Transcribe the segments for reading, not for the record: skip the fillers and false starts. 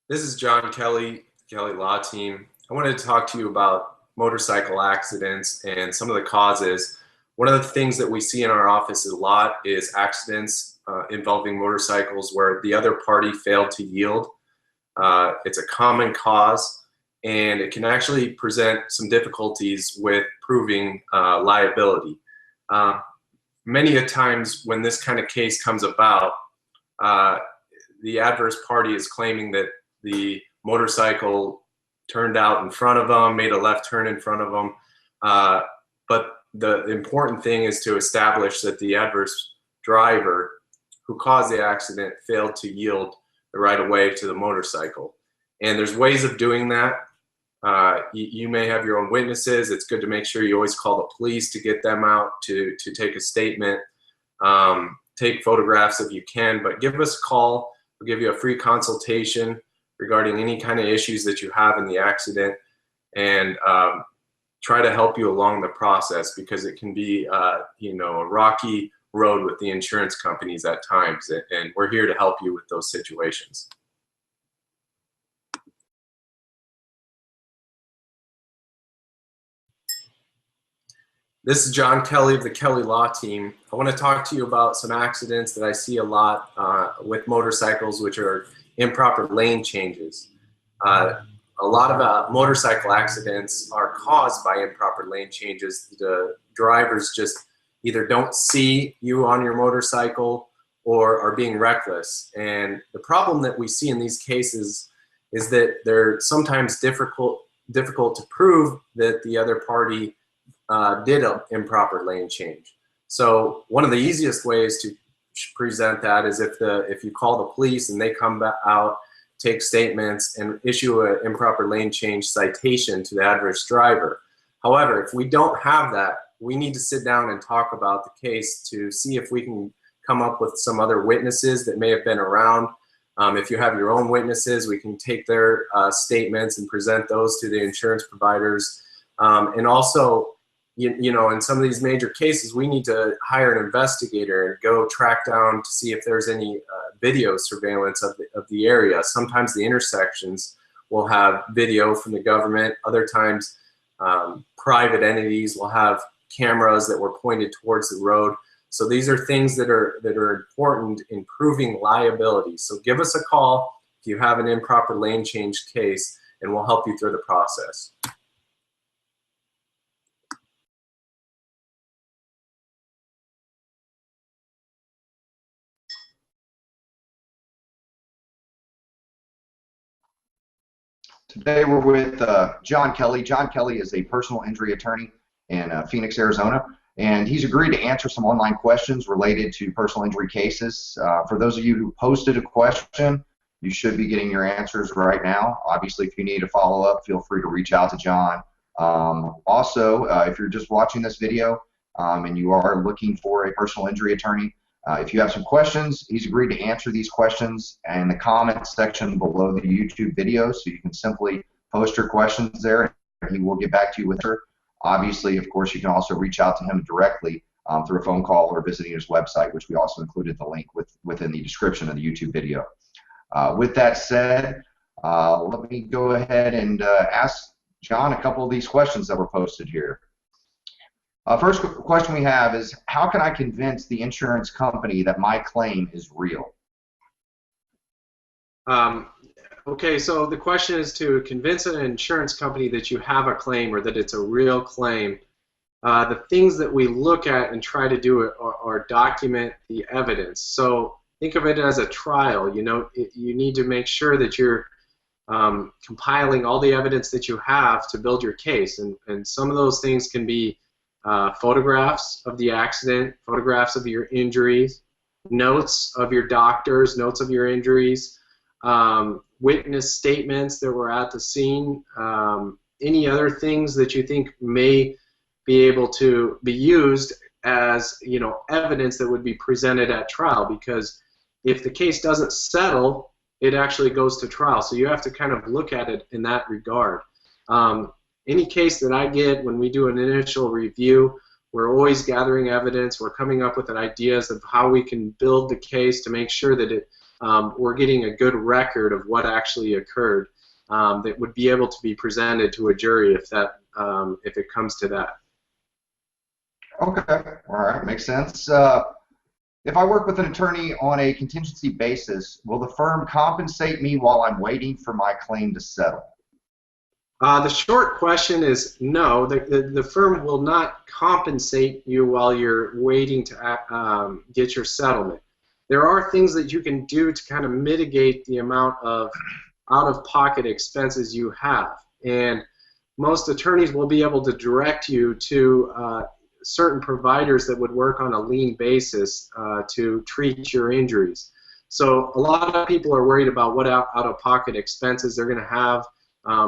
This is John Kelly, Kelly Law Team. I wanted to talk to you about motorcycle accidents and some of the causes. One of the things that we see in our office a lot is accidents involving motorcycles where the other party failed to yield. It's a common cause, and it can actually present some difficulties with proving liability. Many a times when this kind of case comes about, the adverse party is claiming that the motorcycle turned out in front of them, made a left turn in front of them. But the important thing is to establish that the adverse driver who caused the accident failed to yield the right of way to the motorcycle. And there's ways of doing that. You may have your own witnesses. It's good to make sure you always call the police to get them out to take a statement. Take photographs if you can, but give us a call. We'll give you a free consultation regarding any kind of issues that you have in the accident, and try to help you along the process, because it can be a rocky road with the insurance companies at times, and we're here to help you with those situations. This is John Kelly of the Kelly Law Team. I want to talk to you about some accidents that I see a lot with motorcycles, which are improper lane changes. A lot of motorcycle accidents are caused by improper lane changes. The drivers just either don't see you on your motorcycle or are being reckless. And the problem that we see in these cases is that they're sometimes difficult to prove that the other party did an improper lane change. So one of the easiest ways to present that is if you call the police and they come out, take statements, and issue an improper lane change citation to the adverse driver. However, if we don't have that, we need to sit down and talk about the case to see if we can come up with some other witnesses that may have been around. If you have your own witnesses, we can take their statements and present those to the insurance providers. And also, in some of these major cases, we need to hire an investigator and go track down to see if there's any video surveillance of the area. Sometimes the intersections will have video from the government. Other times, private entities will have cameras that were pointed towards the road. So these are things that are important in proving liability. So give us a call if you have an improper lane change case, and we'll help you through the process. Today we're with John Kelly. John Kelly is a personal injury attorney in Phoenix, Arizona, and he's agreed to answer some online questions related to personal injury cases. For those of you who posted a question, you should be getting your answers right now. Obviously, if you need a follow-up, feel free to reach out to John. Also, if you're just watching this video and you are looking for a personal injury attorney, if you have some questions, he's agreed to answer these questions in the comments section below the YouTube video, so you can simply post your questions there and he will get back to you with her. Obviously, of course, you can also reach out to him directly through a phone call or visiting his website, which we also included the link within the description of the YouTube video. With that said, let me go ahead and ask John a couple of these questions that were posted here. First question we have is, how can I convince the insurance company that my claim is real? Okay, so the question is to convince an insurance company that you have a claim or that it's a real claim. The things that we look at and try to do are document the evidence. So think of it as a trial. You need to make sure that you're compiling all the evidence that you have to build your case, and some of those things can be photographs of the accident, photographs of your injuries, notes of your doctors, notes of your injuries, witness statements that were at the scene, any other things that you think may be able to be used as evidence that would be presented at trial. Because if the case doesn't settle, it actually goes to trial. So you have to kind of look at it in that regard. Any case that I get, when we do an initial review, we're always gathering evidence. We're coming up with ideas of how we can build the case to make sure that it we're getting a good record of what actually occurred that would be able to be presented to a jury if it comes to that. Okay, all right, makes sense. If I work with an attorney on a contingency basis, will the firm compensate me while I'm waiting for my claim to settle? The short question is no. The firm will not compensate you while you're waiting to get your settlement. There are things that you can do to kind of mitigate the amount of out-of-pocket expenses you have, and most attorneys will be able to direct you to certain providers that would work on a lien basis to treat your injuries. So a lot of people are worried about what out-of-pocket expenses they're going to have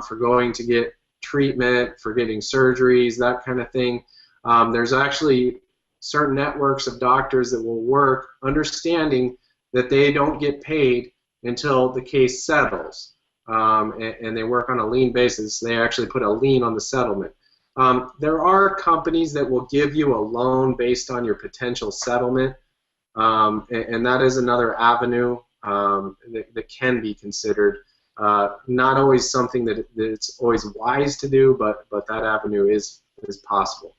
for going to get treatment, for getting surgeries, that kind of thing. There's actually certain networks of doctors that will work understanding that they don't get paid until the case settles, and they work on a lien basis. They actually put a lien on the settlement. There are companies that will give you a loan based on your potential settlement, and that is another avenue that can be considered. Not always something that it's always wise to do, but that avenue is possible.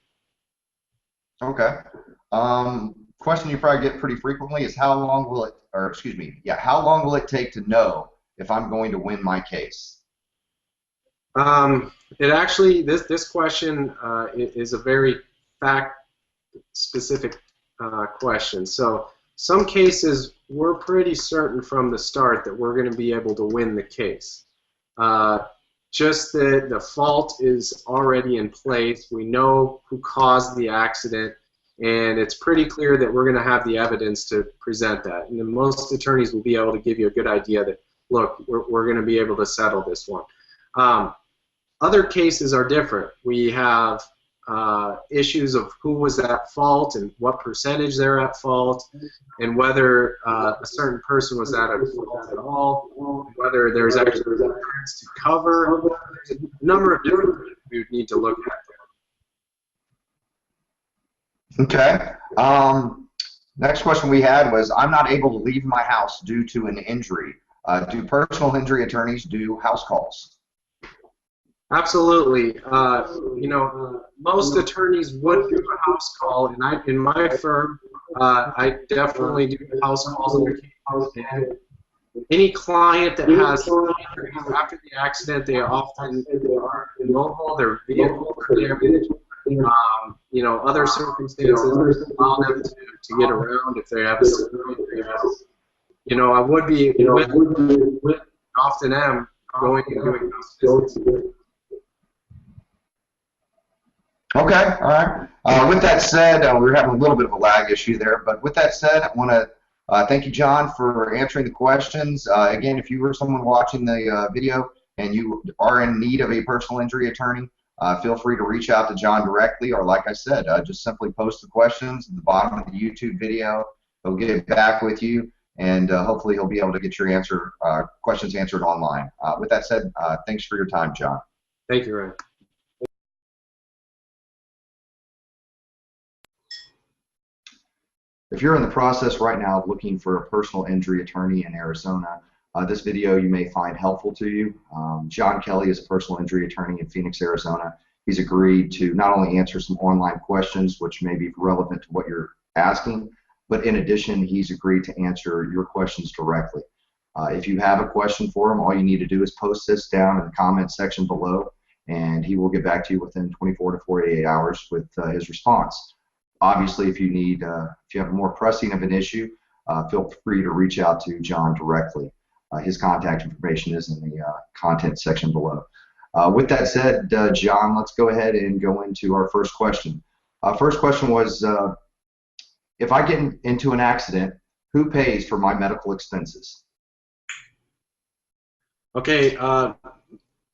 Okay. Question you probably get pretty frequently is how long will it take to know if I'm going to win my case? It actually, this question is a very fact-specific question. So some cases we're pretty certain from the start that we're going to be able to win the case. Just that the fault is already in place. We know who caused the accident, and it's pretty clear that we're going to have the evidence to present that. And then most attorneys will be able to give you a good idea that, look, we're going to be able to settle this one. Other cases are different. We have issues of who was at fault and what percentage they're at fault, and whether a certain person was at fault at all, whether there's actually insurance to cover. There's a number of different things we would need to look at there. Okay. Next question we had was, I'm not able to leave my house due to an injury. Do personal injury attorneys do house calls? Absolutely. You know, most attorneys would do a house call, and in my firm, I definitely do house calls. And any client that has injuries after the accident, they often are immobile, their vehicle is damaged. You know, other circumstances allow them to get around if they have a severe injury. You know, I would be often am going and doing house visits. Okay, all right. With that said, we're having a little bit of a lag issue there, but with that said, I want to thank you, John, for answering the questions. Again, if you were someone watching the video and you are in need of a personal injury attorney, feel free to reach out to John directly, or like I said, just simply post the questions at the bottom of the YouTube video. He'll get back with you, and hopefully he'll be able to get your questions answered online. With that said, thanks for your time, John. Thank you, Ryan. If you're in the process right now of looking for a personal injury attorney in Arizona, this video you may find helpful to you. John Kelly is a personal injury attorney in Phoenix, Arizona. He's agreed to not only answer some online questions, which may be relevant to what you're asking, but in addition, he's agreed to answer your questions directly. If you have a question for him, all you need to do is post this down in the comment section below, and he will get back to you within 24 to 48 hours with his response. Obviously, if you have more pressing of an issue, feel free to reach out to John directly. His contact information is in the content section below. With that said, John, let's go ahead and go into our first question. First question was, if I get into an accident, who pays for my medical expenses? Okay,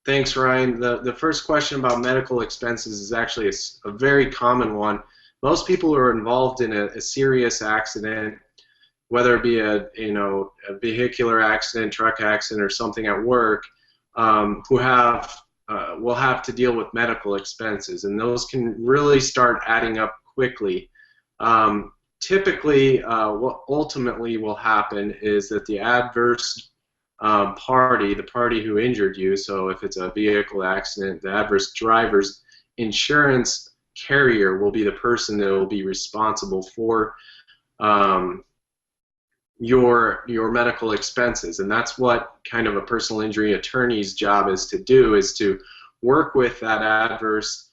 thanks, Ryan. The first question about medical expenses is actually a very common one. Most people who are involved in a serious accident, whether it be a vehicular accident, truck accident, or something at work, who will have to deal with medical expenses, and those can really start adding up quickly. typically, what ultimately will happen is that the adverse party, the party who injured you, so if it's a vehicle accident, the adverse driver's insurance carrier will be the person that will be responsible for um, your medical expenses, and that's what kind of a personal injury attorney's job is to do, is to work with that adverse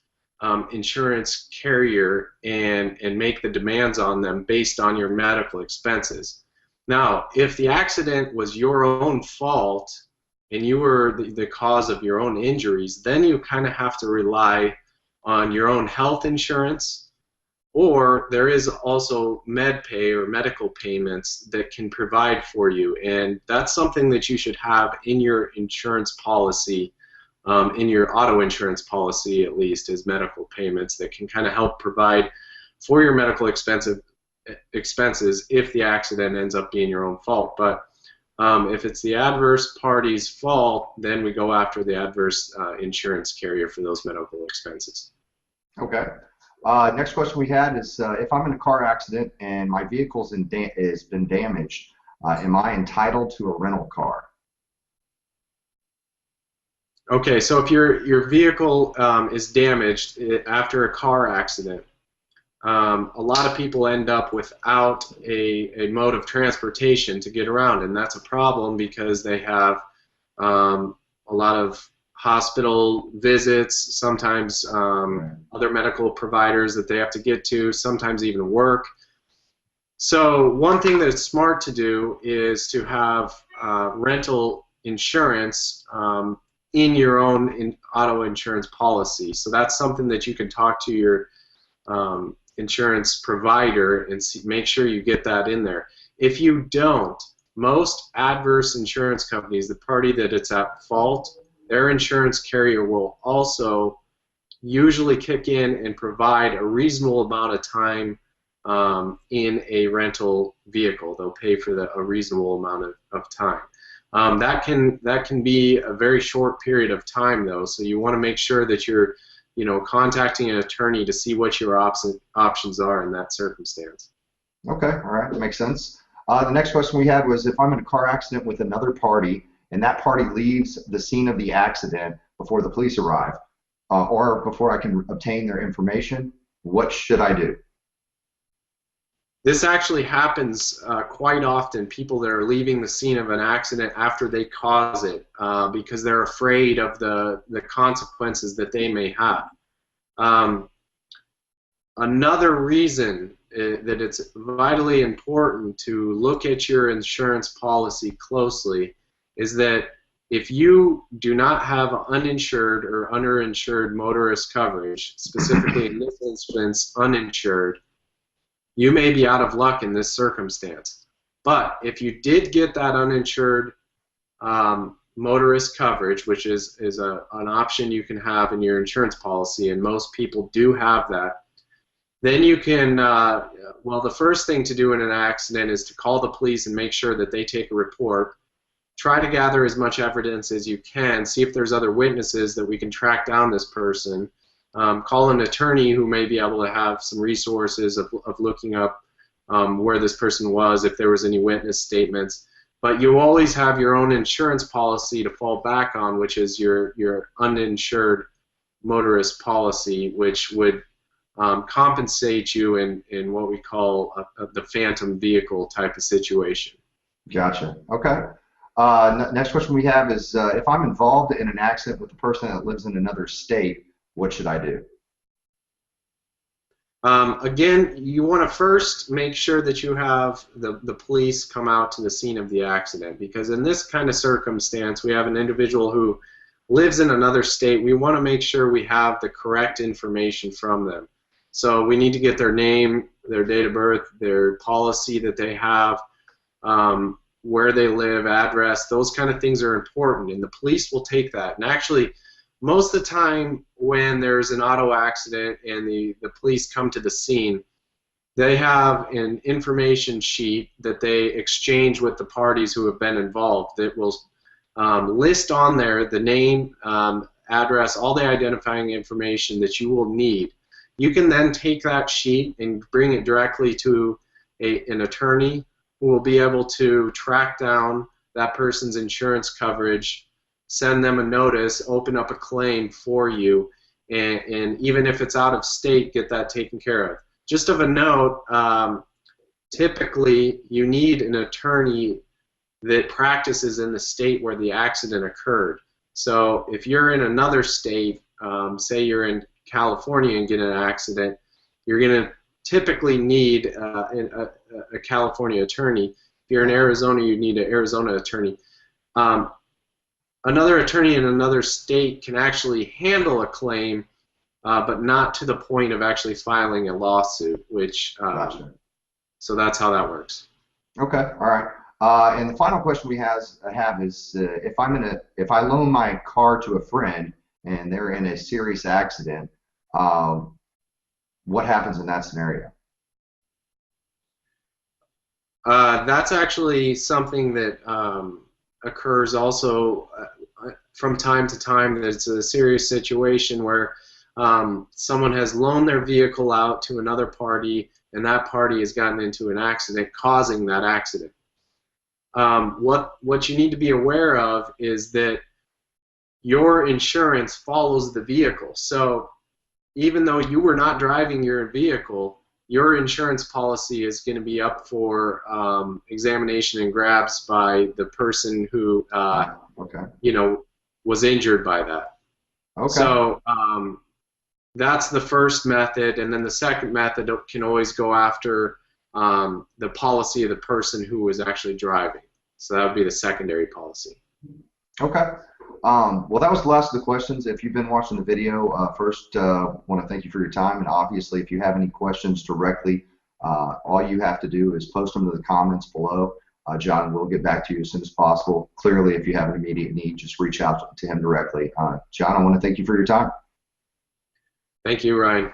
insurance carrier and make the demands on them based on your medical expenses. Now, if the accident was your own fault and you were the cause of your own injuries, then you kind of have to rely on your own health insurance, or there is also med pay or medical payments that can provide for you, and that's something that you should have in your insurance policy, in your auto insurance policy at least, is medical payments that can kind of help provide for your medical expenses if the accident ends up being your own fault. But if it's the adverse party's fault, then we go after the adverse insurance carrier for those medical expenses. Okay. Next question we had is, if I'm in a car accident and my vehicle's has been damaged, am I entitled to a rental car? Okay, so if your vehicle is damaged after a car accident, a lot of people end up without a mode of transportation to get around, and that's a problem because they have a lot of hospital visits, sometimes other medical providers that they have to get to, sometimes even work. So one thing that's smart to do is to have rental insurance in your own auto insurance policy. So that's something that you can talk to your insurance provider and make sure you get that in there. If you don't, most adverse insurance companies, the party that it's at fault, their insurance carrier will also usually kick in and provide a reasonable amount of time in a rental vehicle. They'll pay for a reasonable amount of time. That can be a very short period of time, though, so you want to make sure that you're contacting an attorney to see what your options are in that circumstance. Okay, all right, that makes sense. The next question we had was, if I'm in a car accident with another party and that party leaves the scene of the accident before the police arrive, or before I can obtain their information, what should I do? This actually happens quite often, people that are leaving the scene of an accident after they cause it because they're afraid of the consequences that they may have. Another reason that it's vitally important to look at your insurance policy closely is that if you do not have uninsured or underinsured motorist coverage, specifically in this instance uninsured, you may be out of luck in this circumstance. But if you did get that uninsured motorist coverage, which is an option you can have in your insurance policy, and most people do have that, then you can, well, the first thing to do in an accident is to call the police and make sure that they take a report. Try to gather as much evidence as you can, see if there's other witnesses that we can track down this person. Call an attorney who may be able to have some resources of looking up where this person was, if there was any witness statements. But you always have your own insurance policy to fall back on, which is your uninsured motorist policy, which would compensate you in what we call the phantom vehicle type of situation. Gotcha. Okay. Next question we have is, if I'm involved in an accident with a person that lives in another state, what should I do? Again, you want to first make sure that you have the police come out to the scene of the accident, because in this kind of circumstance, we have an individual who lives in another state. We want to make sure we have the correct information from them. So we need to get their name, their date of birth, their policy that they have, where they live, address. Those kind of things are important, and the police will take that. And actually, most of the time when there's an auto accident and the police come to the scene, they have an information sheet that they exchange with the parties who have been involved that will list on there the name, address, all the identifying information that you will need. You can then take that sheet and bring it directly to an attorney who will be able to track down that person's insurance coverage, send them a notice, open up a claim for you, and even if it's out of state, get that taken care of. Just of a note, typically you need an attorney that practices in the state where the accident occurred. So if you're in another state, say you're in California and get in an accident, you're going to typically need a California attorney. If you're in Arizona, you need an Arizona attorney. Another attorney in another state can actually handle a claim, but not to the point of actually filing a lawsuit, which Gotcha. so that's how that works. Okay, all right. And the final question we have is if I loan my car to a friend and they're in a serious accident, what happens in that scenario? That's actually something that occurs also from time to time. It's a serious situation where someone has loaned their vehicle out to another party, and that party has gotten into an accident, causing that accident. What you need to be aware of is that your insurance follows the vehicle. So even though you were not driving your vehicle, your insurance policy is going to be up for examination and grabs by the person who was injured by that. Okay. So that's the first method, and then the second method can always go after the policy of the person who was actually driving. So that would be the secondary policy. Okay. Well, that was the last of the questions. If you've been watching the video, first want to thank you for your time. And obviously, if you have any questions directly, all you have to do is post them to the comments below. John will get back to you as soon as possible. Clearly, if you have an immediate need, just reach out to him directly. John, I want to thank you for your time. Thank you, Ryan.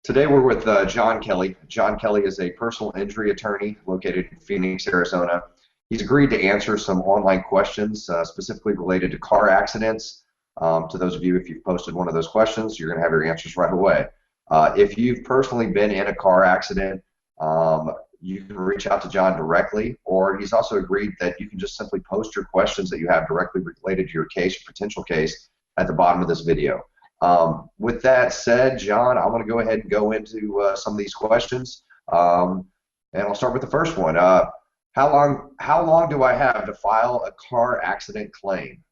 Today we're with John Kelly. John Kelly is a personal injury attorney located in Phoenix, Arizona. He's agreed to answer some online questions specifically related to car accidents. To those of you, if you've posted one of those questions, you're going to have your answers right away. If you've personally been in a car accident, you can reach out to John directly, or he's also agreed that you can just simply post your questions that you have directly related to your case or potential case at the bottom of this video. With that said, John, I want to go ahead and go into some of these questions, and I'll start with the first one. How long do I have to file a car accident claim?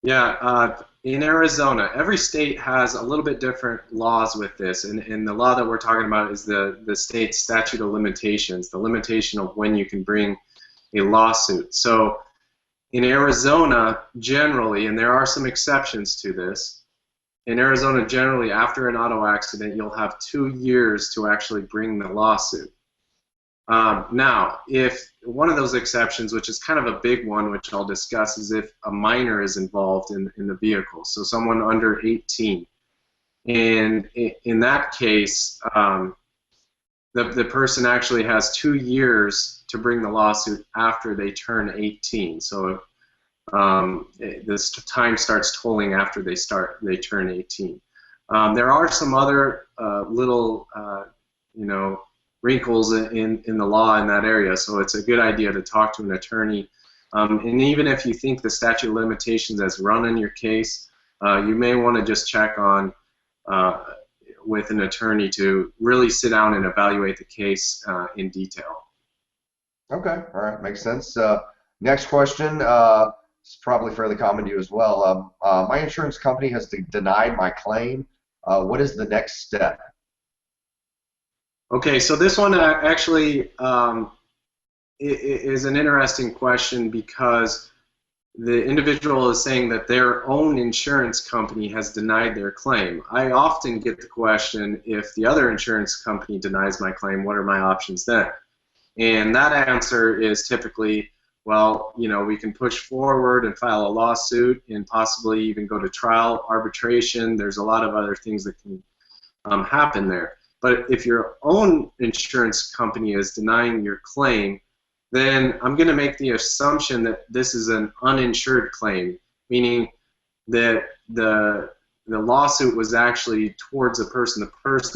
Yeah, in Arizona, every state has a little bit different laws with this, and the law that we're talking about is the state's statute of limitations, the limitation of when you can bring a lawsuit. So in Arizona, generally, and there are some exceptions to this, in Arizona, generally, after an auto accident, you'll have 2 years to actually bring the lawsuit. Now, if one of those exceptions, which is kind of a big one, which I'll discuss, is if a minor is involved in the vehicle, so someone under 18. And in that case, the person actually has 2 years to bring the lawsuit after they turn 18. So this time starts tolling after they turn 18. There are some other little wrinkles in the law in that area, so it's a good idea to talk to an attorney. And even if you think the statute of limitations has run in your case, you may want to just check on with an attorney to really sit down and evaluate the case in detail. Okay, all right, makes sense. Next question. It's probably fairly common to you as well. My insurance company has denied my claim. What is the next step? Okay, so this one actually is an interesting question because the individual is saying that their own insurance company has denied their claim. I often get the question, if the other insurance company denies my claim, what are my options then? And that answer is typically, well, we can push forward and file a lawsuit and possibly even go to trial, arbitration. There's a lot of other things that can happen there. But if your own insurance company is denying your claim, then I'm going to make the assumption that this is an uninsured claim, meaning that the the lawsuit was actually towards the person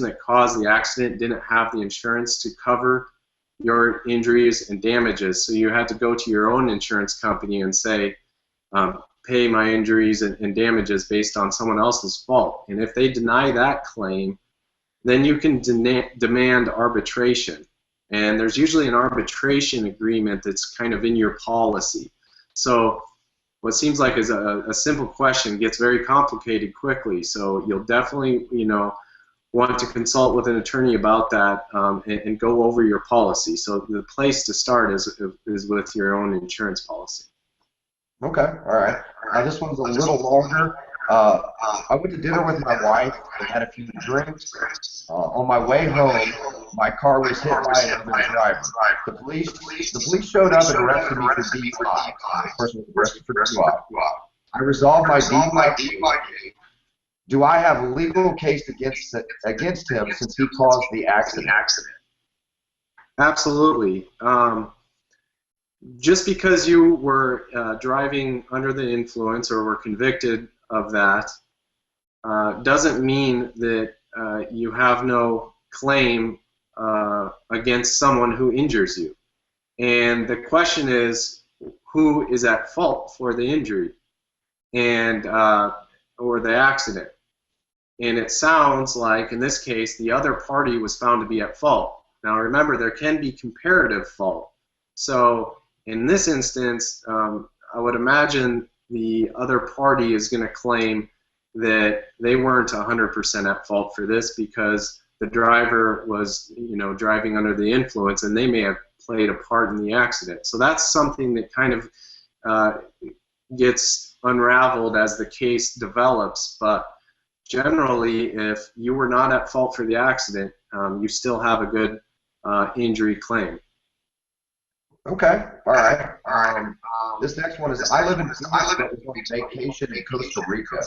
that caused the accident didn't have the insurance to cover your injuries and damages, so you had to go to your own insurance company and say, pay my injuries and damages based on someone else's fault. And if they deny that claim, then you can demand arbitration. And there's usually an arbitration agreement that's kind of in your policy. So what seems like is a simple question gets very complicated quickly. So you'll definitely, want to consult with an attorney about that and go over your policy. So the place to start is with your own insurance policy. Okay, all right. This one's a little longer. I went to dinner with my wife and had a few drinks. On my way home, my car was hit by another driver. The police showed up and arrested me for DUI. The person was arrested for DUI. I resolved my DUI. Do I have a legal case against him since he caused the accident? Absolutely. Just because you were driving under the influence or were convicted of that doesn't mean that you have no claim against someone who injures you. And the question is, who is at fault for the injury and or the accident? And it sounds like, in this case, the other party was found to be at fault. Now remember, there can be comparative fault. So in this instance, I would imagine the other party is going to claim that they weren't 100% at fault for this because the driver was, driving under the influence, and they may have played a part in the accident. So that's something that kind of gets unraveled as the case develops. But generally, if you were not at fault for the accident, you still have a good injury claim. Okay, all right. This next one is, I live in Phoenix, but was on vacation in Costa Rica.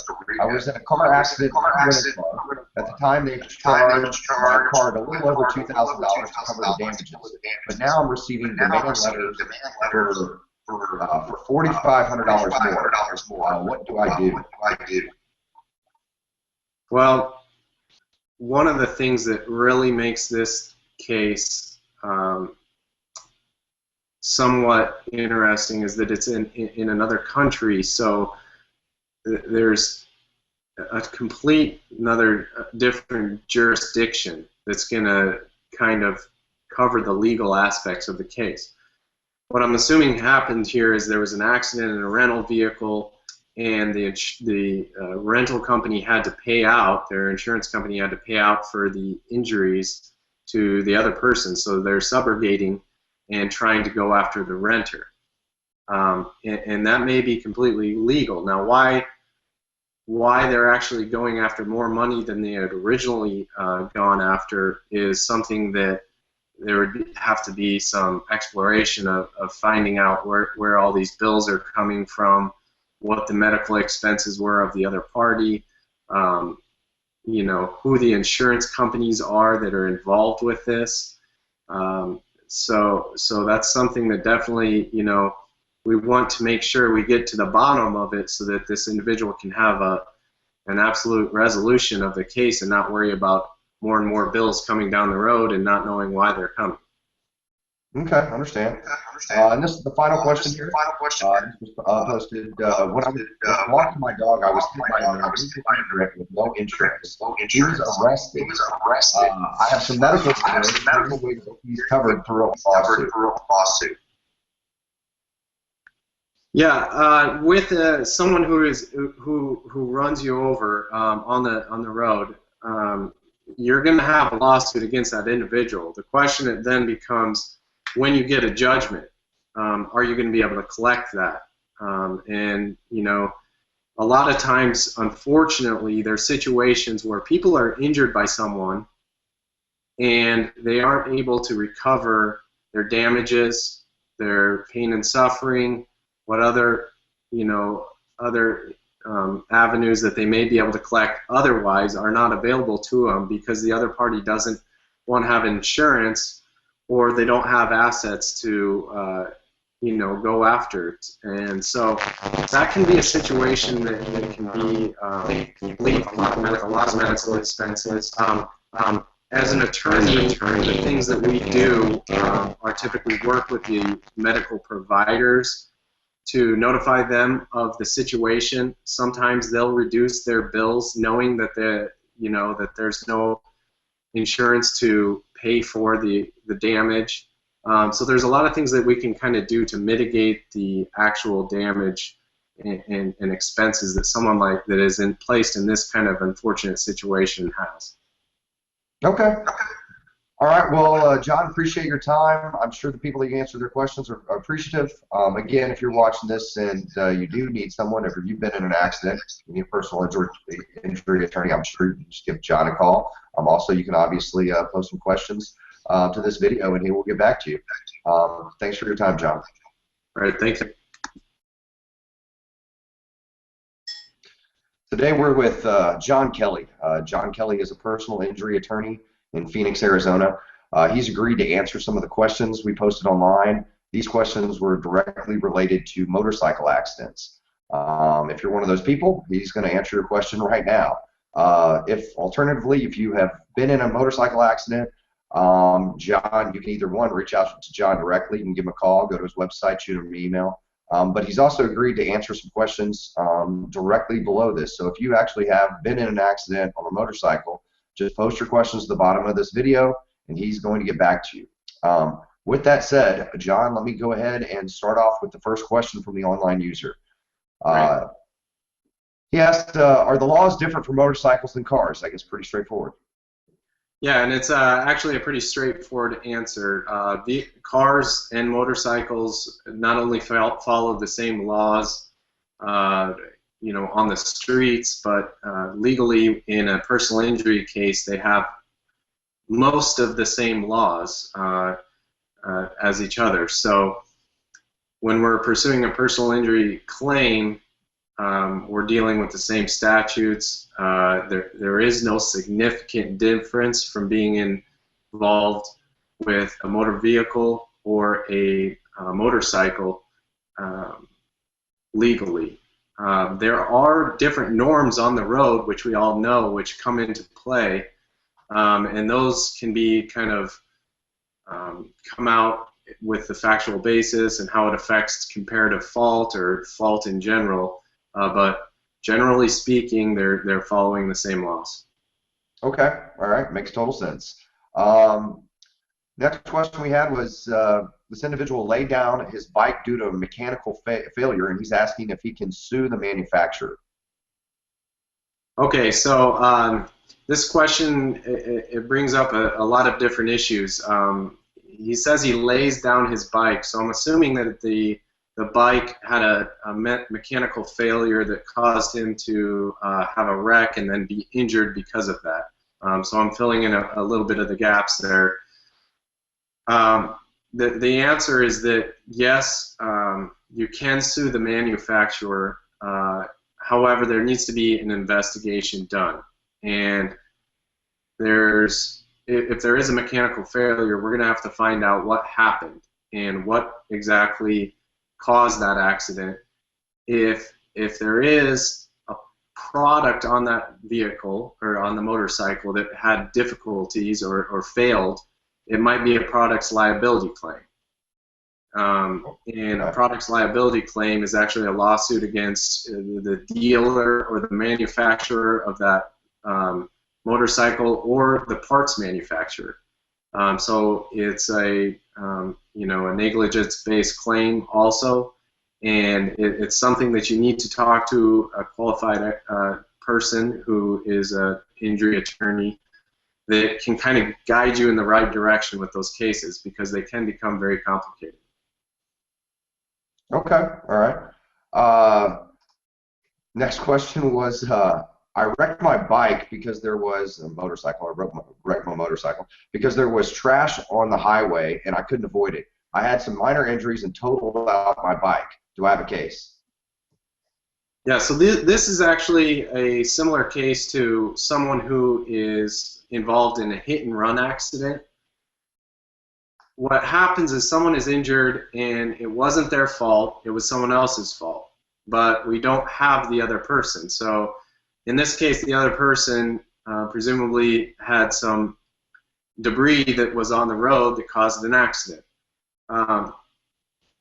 I was in a car accident At the time, they charged my car a little over $2,000 to cover the damages. But now I'm receiving demand letters for $4,500 more. What do I do? Well, one of the things that really makes this case somewhat interesting is that it's in another country, so there's a another different jurisdiction that's going to kind of cover the legal aspects of the case. What I'm assuming happened here is there was an accident in a rental vehicle, and the rental company had to pay out, their insurance company had to pay out for the injuries to the other person, so they're subrogating and trying to go after the renter. And that may be completely legal. Now, why they're actually going after more money than they had originally gone after is something that there would have to be some exploration of finding out where all these bills are coming from, what the medical expenses were of the other party, who the insurance companies are that are involved with this. So that's something that definitely, we want to make sure we get to the bottom of it so that this individual can have an absolute resolution of the case and not worry about more and more bills coming down the road and not knowing why they're coming. Okay, I understand. And this is the final question here. This was posted. When I was walking my dog, I was hit by an indirect with no insurance. He was arrested. I have some medical ways that he's covered through a lawsuit. Yeah, with someone who runs you over on the road, you're going to have a lawsuit against that individual. The question then becomes, when you get a judgment, are you going to be able to collect that? And a lot of times, unfortunately, there are situations where people are injured by someone and they aren't able to recover their damages, their pain and suffering, what other avenues that they may be able to collect otherwise are not available to them because the other party doesn't want to have insurance, or they don't have assets to go after it. And so that can be a situation that can be lead with a lot of medical expenses. As an attorney, the things that we do are typically work with the medical providers to notify them of the situation. Sometimes they'll reduce their bills, knowing that that there's no insurance to pay for the damage. So there's a lot of things that we can kind of do to mitigate the actual damage and expenses that someone that is placed in this kind of unfortunate situation has. Okay. All right. Well, John, appreciate your time. I'm sure the people that you answer their questions are appreciative. Again, if you're watching this and you do need someone, if you've been in an accident, you need a personal injury attorney, I'm sure you can just give John a call. Also, you can obviously post some questions to this video, and he will get back to you. Thanks for your time, John. All right. Thank you. Today we're with John Kelly. John Kelly is a personal injury attorney in Phoenix, Arizona. He's agreed to answer some of the questions we posted online. These questions were directly related to motorcycle accidents. If you're one of those people, he's going to answer your question right now. Alternatively, if you have been in a motorcycle accident, John, you can either reach out to John directly, you can give him a call, go to his website, shoot him an email. But he's also agreed to answer some questions directly below this. So if you actually have been in an accident on a motorcycle, just post your questions at the bottom of this video, and he's going to get back to you. With that said, John, let me go ahead and start off with the first question from the online user. Right. He asked, are the laws different for motorcycles than cars? I guess pretty straightforward. Yeah, and it's actually a pretty straightforward answer. The cars and motorcycles not only follow the same laws, on the streets, but legally in a personal injury case, they have most of the same laws as each other. So when we're pursuing a personal injury claim, we're dealing with the same statutes. There is no significant difference from being involved with a motor vehicle or a motorcycle legally. There are different norms on the road, which we all know, which come into play, and those can be kind of come out with the factual basis and how it affects comparative fault or fault in general. But generally speaking, they're following the same laws. Okay, all right, makes total sense. Next question we had was this individual laid down his bike due to a mechanical failure, and he's asking if he can sue the manufacturer. Okay, so this question it brings up a lot of different issues. He says he lays down his bike, so I'm assuming that the bike had a mechanical failure that caused him to have a wreck and then be injured because of that. So I'm filling in a little bit of the gaps there. The answer is that yes, you can sue the manufacturer. However, there needs to be an investigation done. And if there is a mechanical failure, we're going to have to find out what happened and what exactly caused that accident. If there is a product on that vehicle or on the motorcycle that had difficulties or failed, it might be a product's liability claim. And a product's liability claim is actually a lawsuit against the dealer or the manufacturer of that motorcycle or the parts manufacturer. So it's a negligence-based claim also, and it's something that you need to talk to a qualified person who is an injury attorney that can kind of guide you in the right direction with those cases, because they can become very complicated. Okay, all right. Next question was, I wrecked my bike because there was a motorcycle. I wrecked my motorcycle because there was trash on the highway and I couldn't avoid it. I had some minor injuries and totaled out my bike. Do I have a case? Yeah, so this is actually a similar case to someone who is involved in a hit-and-run accident. what happens is someone is injured and it wasn't their fault, it was someone else's fault, but we don't have the other person. So in this case, the other person presumably had some debris that was on the road that caused an accident.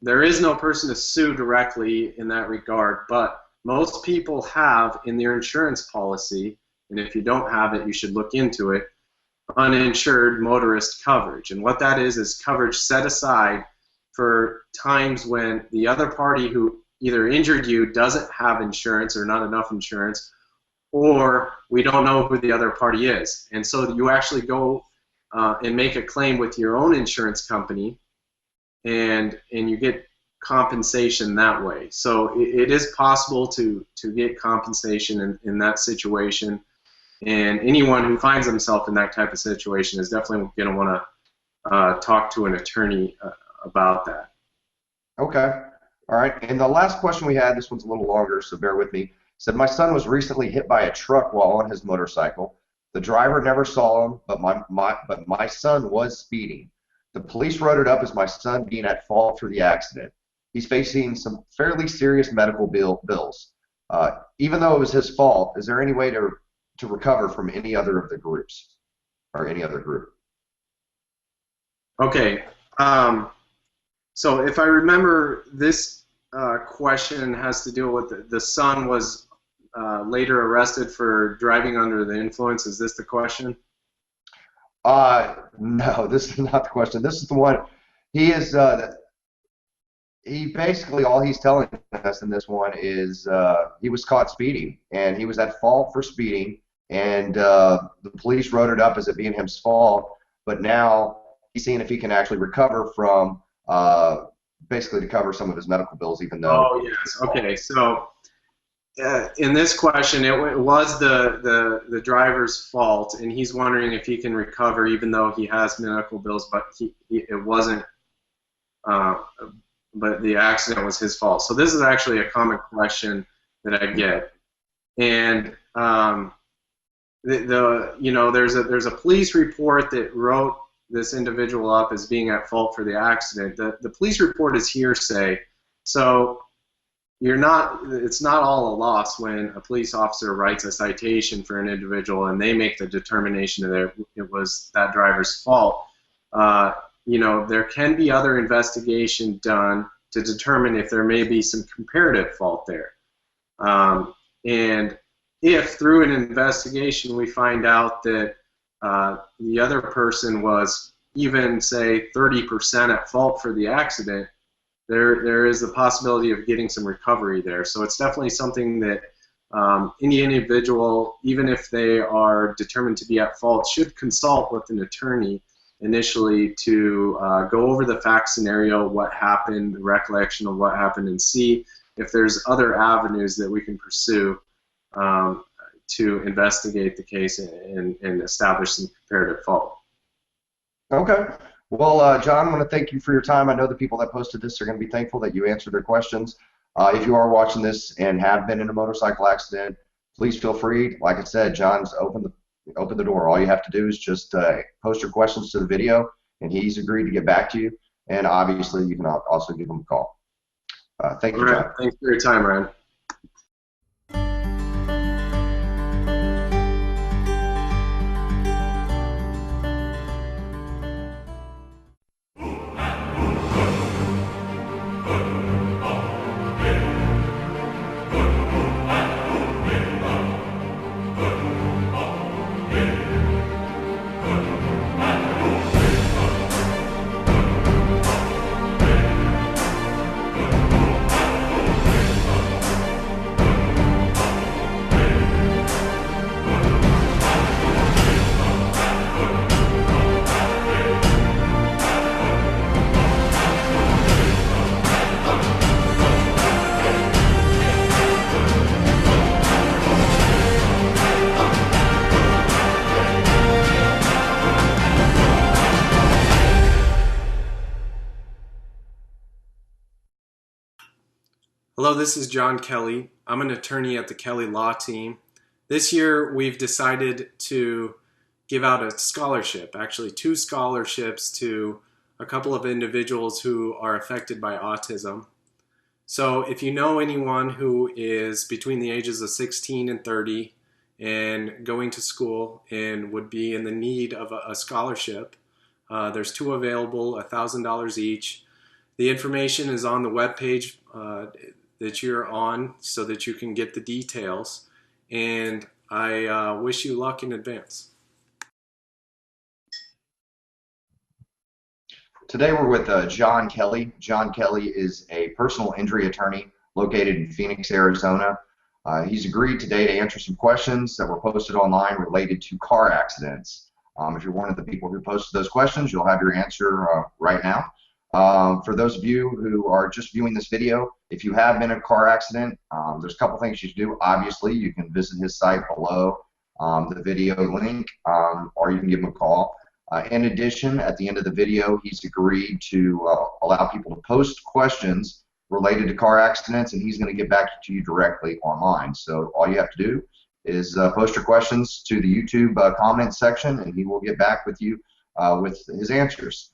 There is no person to sue directly in that regard, but most people have in their insurance policy, and if you don't have it, you should look into it, uninsured motorist coverage. And what that is coverage set aside for times when the other party who either injured you doesn't have insurance or not enough insurance, or we don't know who the other party is. And so you actually go and make a claim with your own insurance company, and you get compensation that way. So it is possible to get compensation in that situation, and anyone who finds themselves in that type of situation is definitely going to want to talk to an attorney about that. Okay. All right. And the last question we had, this one's a little longer, so bear with me. Said, my son was recently hit by a truck while on his motorcycle. The driver never saw him, but my son was speeding. The police wrote it up as my son being at fault for the accident. He's facing some fairly serious medical bills. Even though it was his fault, is there any way to recover from any other of the groups or any other group? Okay. So if I remember, this question has to do with the son was later arrested for driving under the influence. Is this the question? No, this is not the question. This is the one. He is. He basically, all he's telling us in this one is he was caught speeding, and he was at fault for speeding, and the police wrote it up as it being his fault, but now he's seeing if he can actually recover from basically to cover some of his medical bills, even though. Oh yes. Okay. So in this question, it was the driver's fault, and he's wondering if he can recover, even though he has medical bills, but it wasn't. But the accident was his fault. So this is actually a common question that I get, and there's a police report that wrote this individual up as being at fault for the accident. The police report is hearsay, so it's not all a loss when a police officer writes a citation for an individual and they make the determination that it was that driver's fault. There can be other investigation done to determine if there may be some comparative fault there. And if through an investigation we find out that the other person was even, say, 30% at fault for the accident, there is the possibility of getting some recovery there. So it's definitely something that any individual, even if they are determined to be at fault, should consult with an attorney initially to go over the fact scenario, what happened, the recollection of what happened, and see if there's other avenues that we can pursue to investigate the case and establish some comparative fault. Okay. Well, John, I want to thank you for your time. I know the people that posted this are going to be thankful that you answered their questions. If you are watching this and have been in a motorcycle accident, please feel free. Like I said, John's open the door. All you have to do is just post your questions to the video, and he's agreed to get back to you. And obviously, you can also give him a call. Thank you, John. Thanks for your time, Ryan. Hello, this is John Kelly. I'm an attorney at the Kelly Law Team. This year we've decided to give out a scholarship, actually 2 scholarships to a couple of individuals who are affected by autism. So if you know anyone who is between the ages of 16 and 30 and going to school and would be in the need of a scholarship, there's two available, $1,000 each. The information is on the webpage that you're on so that you can get the details. And I wish you luck in advance. Today we're with John Kelly. John Kelly is a personal injury attorney located in Phoenix, Arizona. He's agreed today to answer some questions that were posted online related to car accidents. If you're one of the people who posted those questions, you'll have your answer right now. For those of you who are just viewing this video, if you have been in a car accident, there's a couple things you should do. Obviously, you can visit his site below the video link, or you can give him a call. In addition, at the end of the video, he's agreed to allow people to post questions related to car accidents, and he's going to get back to you directly online. So all you have to do is post your questions to the YouTube comment section, and he will get back with you with his answers.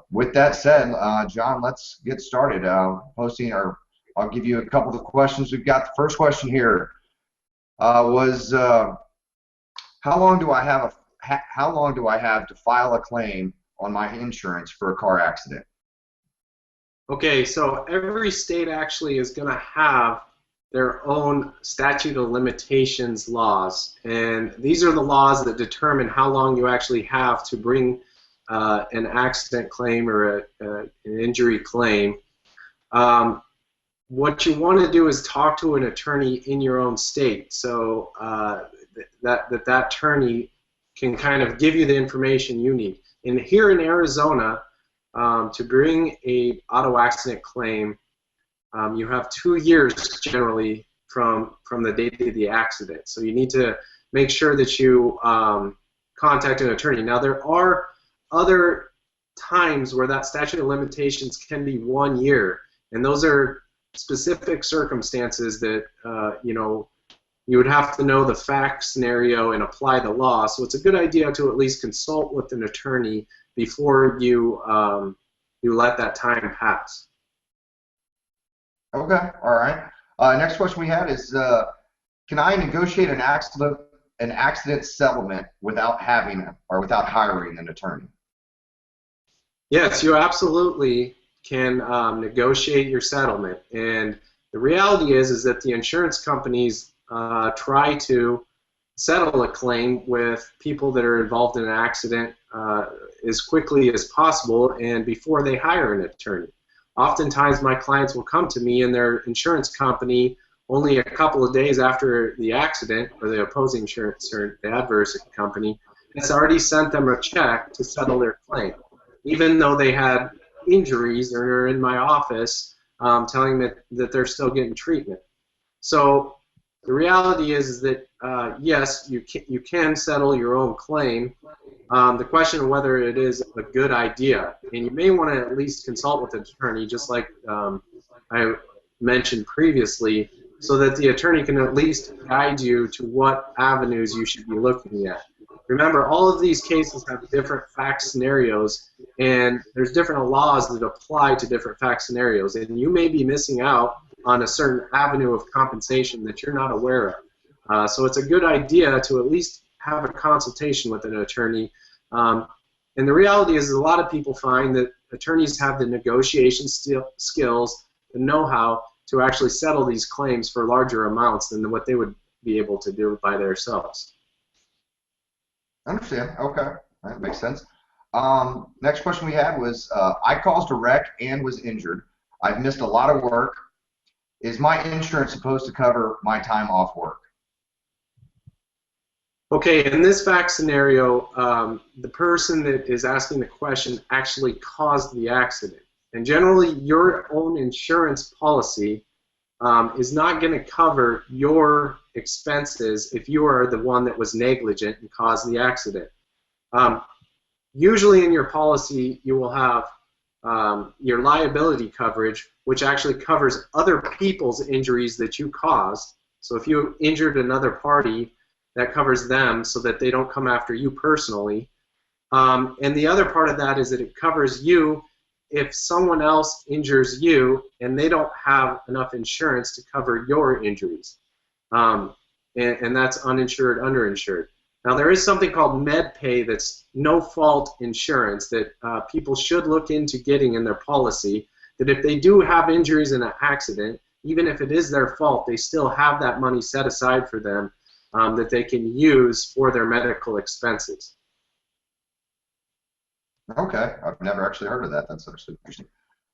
With that said, John, let's get started. I'll give you a couple of questions. We've got the first question here was how long do I have to file a claim on my insurance for a car accident? Okay, so every state actually is going to have their own statute of limitations laws, and these are the laws that determine how long you actually have to bring an accident claim or an injury claim. What you want to do is talk to an attorney in your own state, so that attorney can kind of give you the information you need. And here in Arizona, to bring a auto accident claim, you have 2 years generally from the date of the accident. So you need to make sure that you contact an attorney. Now there are other times where that statute of limitations can be 1 year, and those are specific circumstances that you would have to know the fact scenario and apply the law. So it's a good idea to at least consult with an attorney before you let that time pass. Okay, all right. Next question we had is, can I negotiate an accident settlement without hiring an attorney? Yes, you absolutely can negotiate your settlement, and the reality is that the insurance companies try to settle a claim with people that are involved in an accident as quickly as possible and before they hire an attorney. Oftentimes my clients will come to me and their insurance company only a couple of days after the accident, or the opposing insurance or the adverse company has already sent them a check to settle their claim, even though they had injuries or are in my office telling me that they're still getting treatment. So the reality is that yes, you can settle your own claim. The question of whether it is a good idea, and you may want to at least consult with an attorney, just like I mentioned previously, so that the attorney can at least guide you to what avenues you should be looking at. Remember, all of these cases have different fact scenarios, and there's different laws that apply to different fact scenarios, and you may be missing out on a certain avenue of compensation that you're not aware of. So it's a good idea to at least have a consultation with an attorney. And the reality is a lot of people find that attorneys have the negotiation skills, the know-how to actually settle these claims for larger amounts than what they would be able to do by themselves. I understand. Okay, that makes sense. Next question we had was, I caused a wreck and was injured. I've missed a lot of work. Is my insurance supposed to cover my time off work? Okay, in this fact scenario, the person that is asking the question actually caused the accident. And generally, your own insurance policy is not going to cover your expenses if you are the one that was negligent and caused the accident. Usually in your policy, you will have your liability coverage, which actually covers other people's injuries that you caused. So if you injured another party, that covers them so that they don't come after you personally. And the other part of that is that it covers you if someone else injures you and they don't have enough insurance to cover your injuries. And that's uninsured, underinsured. Now, there is something called med pay that's no-fault insurance that people should look into getting in their policy, that if they do have injuries in an accident, even if it is their fault, they still have that money set aside for them that they can use for their medical expenses. Okay, I've never actually heard of that. That's actually interesting.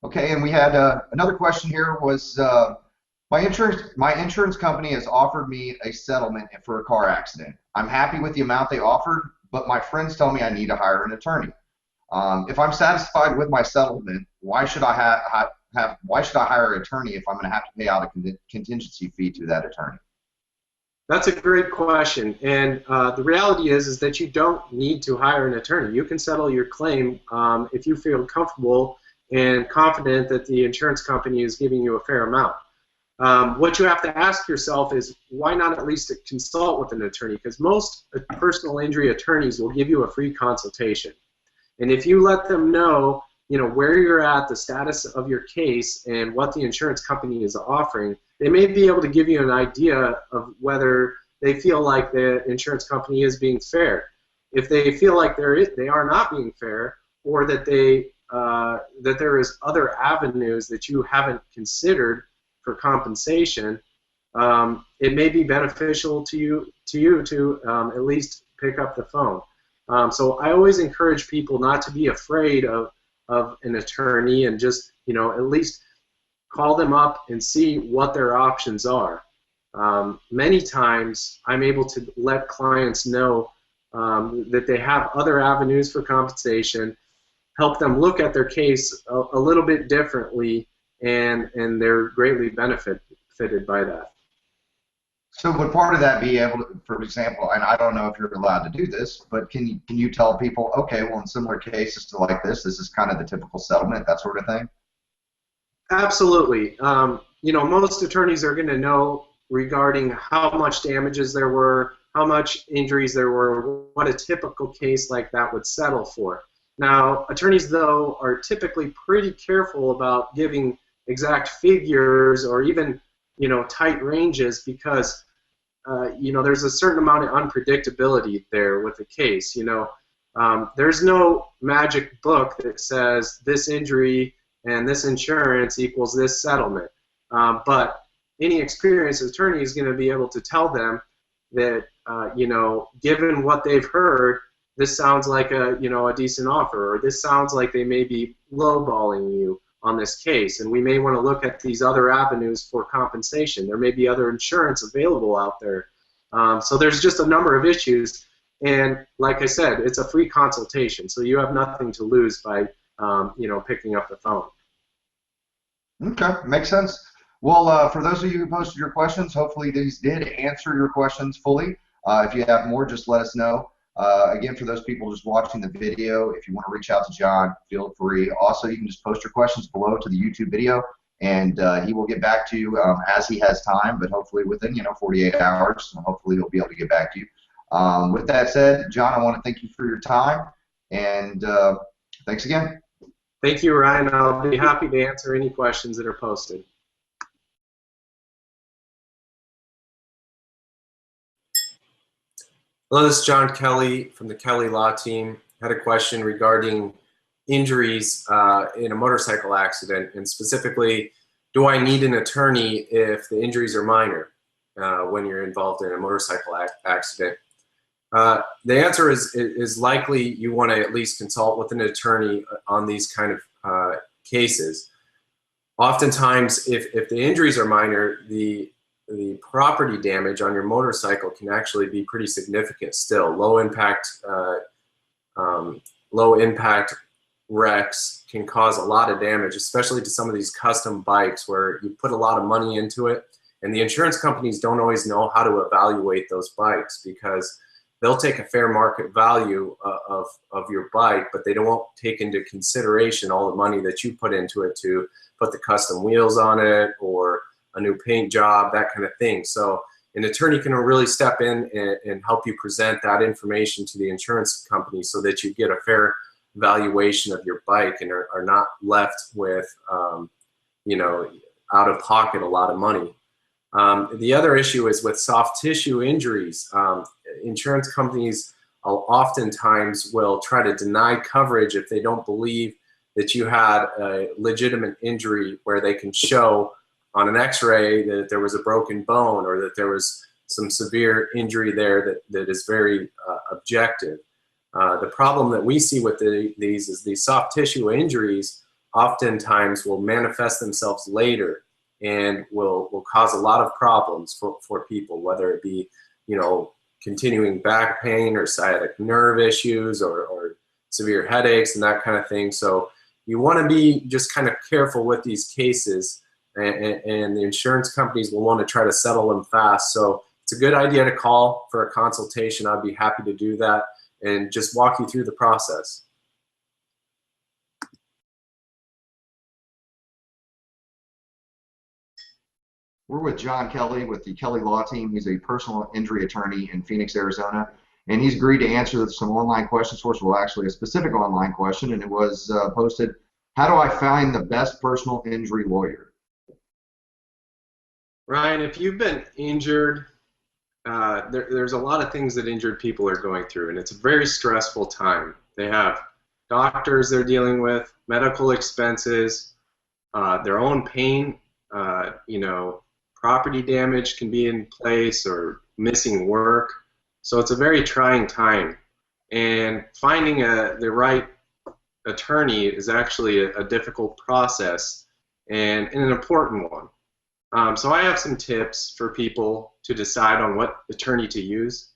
Okay, and we had another question here was my insurance company has offered me a settlement for a car accident. I'm happy with the amount they offered, but my friends tell me I need to hire an attorney. If I'm satisfied with my settlement, why should I hire an attorney if I'm going to have to pay out a contingency fee to that attorney? That's a great question, and the reality is that you don't need to hire an attorney. You can settle your claim if you feel comfortable and confident that the insurance company is giving you a fair amount. What you have to ask yourself is, why not at least consult with an attorney? Because most personal injury attorneys will give you a free consultation. And if you let them know, where you're at, the status of your case, and what the insurance company is offering, they may be able to give you an idea of whether they feel like the insurance company is being fair. If they feel like they are not being fair, or that that there is other avenues that you haven't considered for compensation, it may be beneficial to you to at least pick up the phone. So I always encourage people not to be afraid of an attorney, and just at least call them up and see what their options are. Many times I'm able to let clients know that they have other avenues for compensation, help them look at their case a little bit differently, and they're greatly benefited by that. So would part of that be able to, for example, and I don't know if you're allowed to do this, but can you tell people, okay, well, in similar cases to like this is kind of the typical settlement, that sort of thing? Absolutely. Most attorneys are going to know regarding how much damages there were, how much injuries there were, what a typical case like that would settle for. Now, attorneys, though, are typically pretty careful about giving exact figures or even tight ranges, because there's a certain amount of unpredictability there with the case. There's no magic book that says this injury and this insurance equals this settlement, but any experienced attorney is going to be able to tell them that given what they've heard, this sounds like a decent offer, or this sounds like they may be lowballing you on this case, and we may want to look at these other avenues for compensation. There may be other insurance available out there. So there's just a number of issues, and like I said, it's a free consultation, so you have nothing to lose by picking up the phone. Okay, makes sense. Well, for those of you who posted your questions, hopefully these did answer your questions fully. If you have more, just let us know. Again, for those people just watching the video, if you want to reach out to John, feel free. Also, you can just post your questions below to the YouTube video, and he will get back to you as he has time, but hopefully within 48 hours. Hopefully he'll be able to get back to you. With that said, John, I want to thank you for your time, and thanks again. Thank you, Ryan. I'll be happy to answer any questions that are posted. Hello, this is John Kelly from the Kelly Law Team. I had a question regarding injuries in a motorcycle accident, and specifically, do I need an attorney if the injuries are minor when you're involved in a motorcycle accident? The answer is likely you want to at least consult with an attorney on these kind of cases. Oftentimes, if the injuries are minor, the property damage on your motorcycle can actually be pretty significant still. Low impact wrecks can cause a lot of damage, especially to some of these custom bikes where you put a lot of money into it, and the insurance companies don't always know how to evaluate those bikes, because they'll take a fair market value of your bike, but they don't take into consideration all the money that you put into it to put the custom wheels on it or a new paint job, that kind of thing. So an attorney can really step in and help you present that information to the insurance company so that you get a fair valuation of your bike and are not left with, you know, out of pocket a lot of money. The other issue is with soft tissue injuries. Insurance companies oftentimes will try to deny coverage if they don't believe that you had a legitimate injury where they can show on an x-ray that there was a broken bone or that there was some severe injury there that is very objective. The problem that we see with these is these soft tissue injuries oftentimes will manifest themselves later and will cause a lot of problems for people, whether it be, you know, continuing back pain or sciatic nerve issues or severe headaches and that kind of thing. So you want to be just kind of careful with these cases, and the insurance companies will want to try to settle them fast. So it's a good idea to call for a consultation. I'd be happy to do that and just walk you through the process. We're with John Kelly with the Kelly Law Team. He's a personal injury attorney in Phoenix, Arizona, and he's agreed to answer some online questions for us. Well, actually, a specific online question, and it was posted, how do I find the best personal injury lawyer? Ryan, if you've been injured, there's a lot of things that injured people are going through, and it's a very stressful time. They have doctors they're dealing with, medical expenses, their own pain, you know, property damage can be in place or missing work. So it's a very trying time. And finding the right attorney is actually a difficult process and an important one. So I have some tips for people to decide on what attorney to use.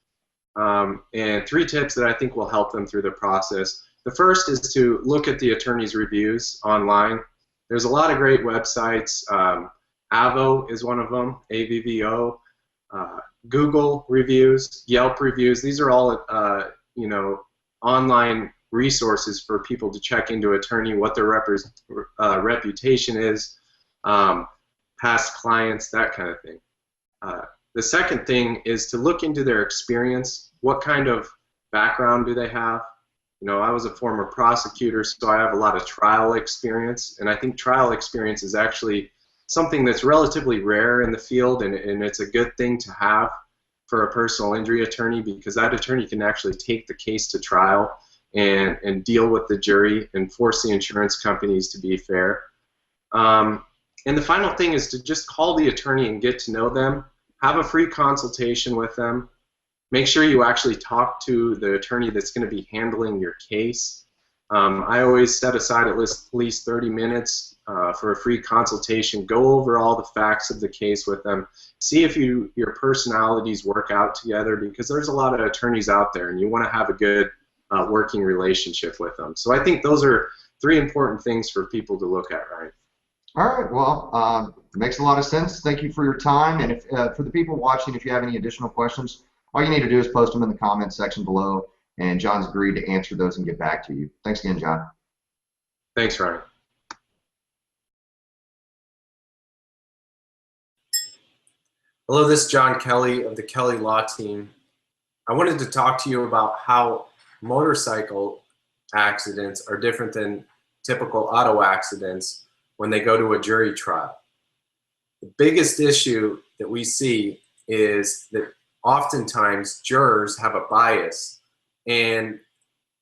And 3 tips that I think will help them through the process. The first is to look at the attorney's reviews online. There's a lot of great websites. Avvo is one of them, AVVO, Google reviews, Yelp reviews. These are all you know, online resources for people to check into attorney, what their reputation is, past clients, that kind of thing. The second thing is to look into their experience. What kind of background do they have? You know, I was a former prosecutor, so I have a lot of trial experience, and I think trial experience is actually something that's relatively rare in the field, and it's a good thing to have for a personal injury attorney, because that attorney can actually take the case to trial and deal with the jury and force the insurance companies to be fair. And the final thing is to just call the attorney and get to know them. Have a free consultation with them. Make sure you actually talk to the attorney that's going to be handling your case. I always set aside at least 30 minutes for a free consultation. Go over all the facts of the case with them. See if your personalities work out together, because there's a lot of attorneys out there, and you want to have a good working relationship with them. So I think those are 3 important things for people to look at, right? All right, well, it makes a lot of sense. Thank you for your time. And if for the people watching, if you have any additional questions, all you need to do is post them in the comments section below, and John's agreed to answer those and get back to you. Thanks again, John. Thanks, Ryan. Hello, this is John Kelly of the Kelly Law Team. I wanted to talk to you about how motorcycle accidents are different than typical auto accidents when they go to a jury trial. The biggest issue that we see is that oftentimes jurors have a bias and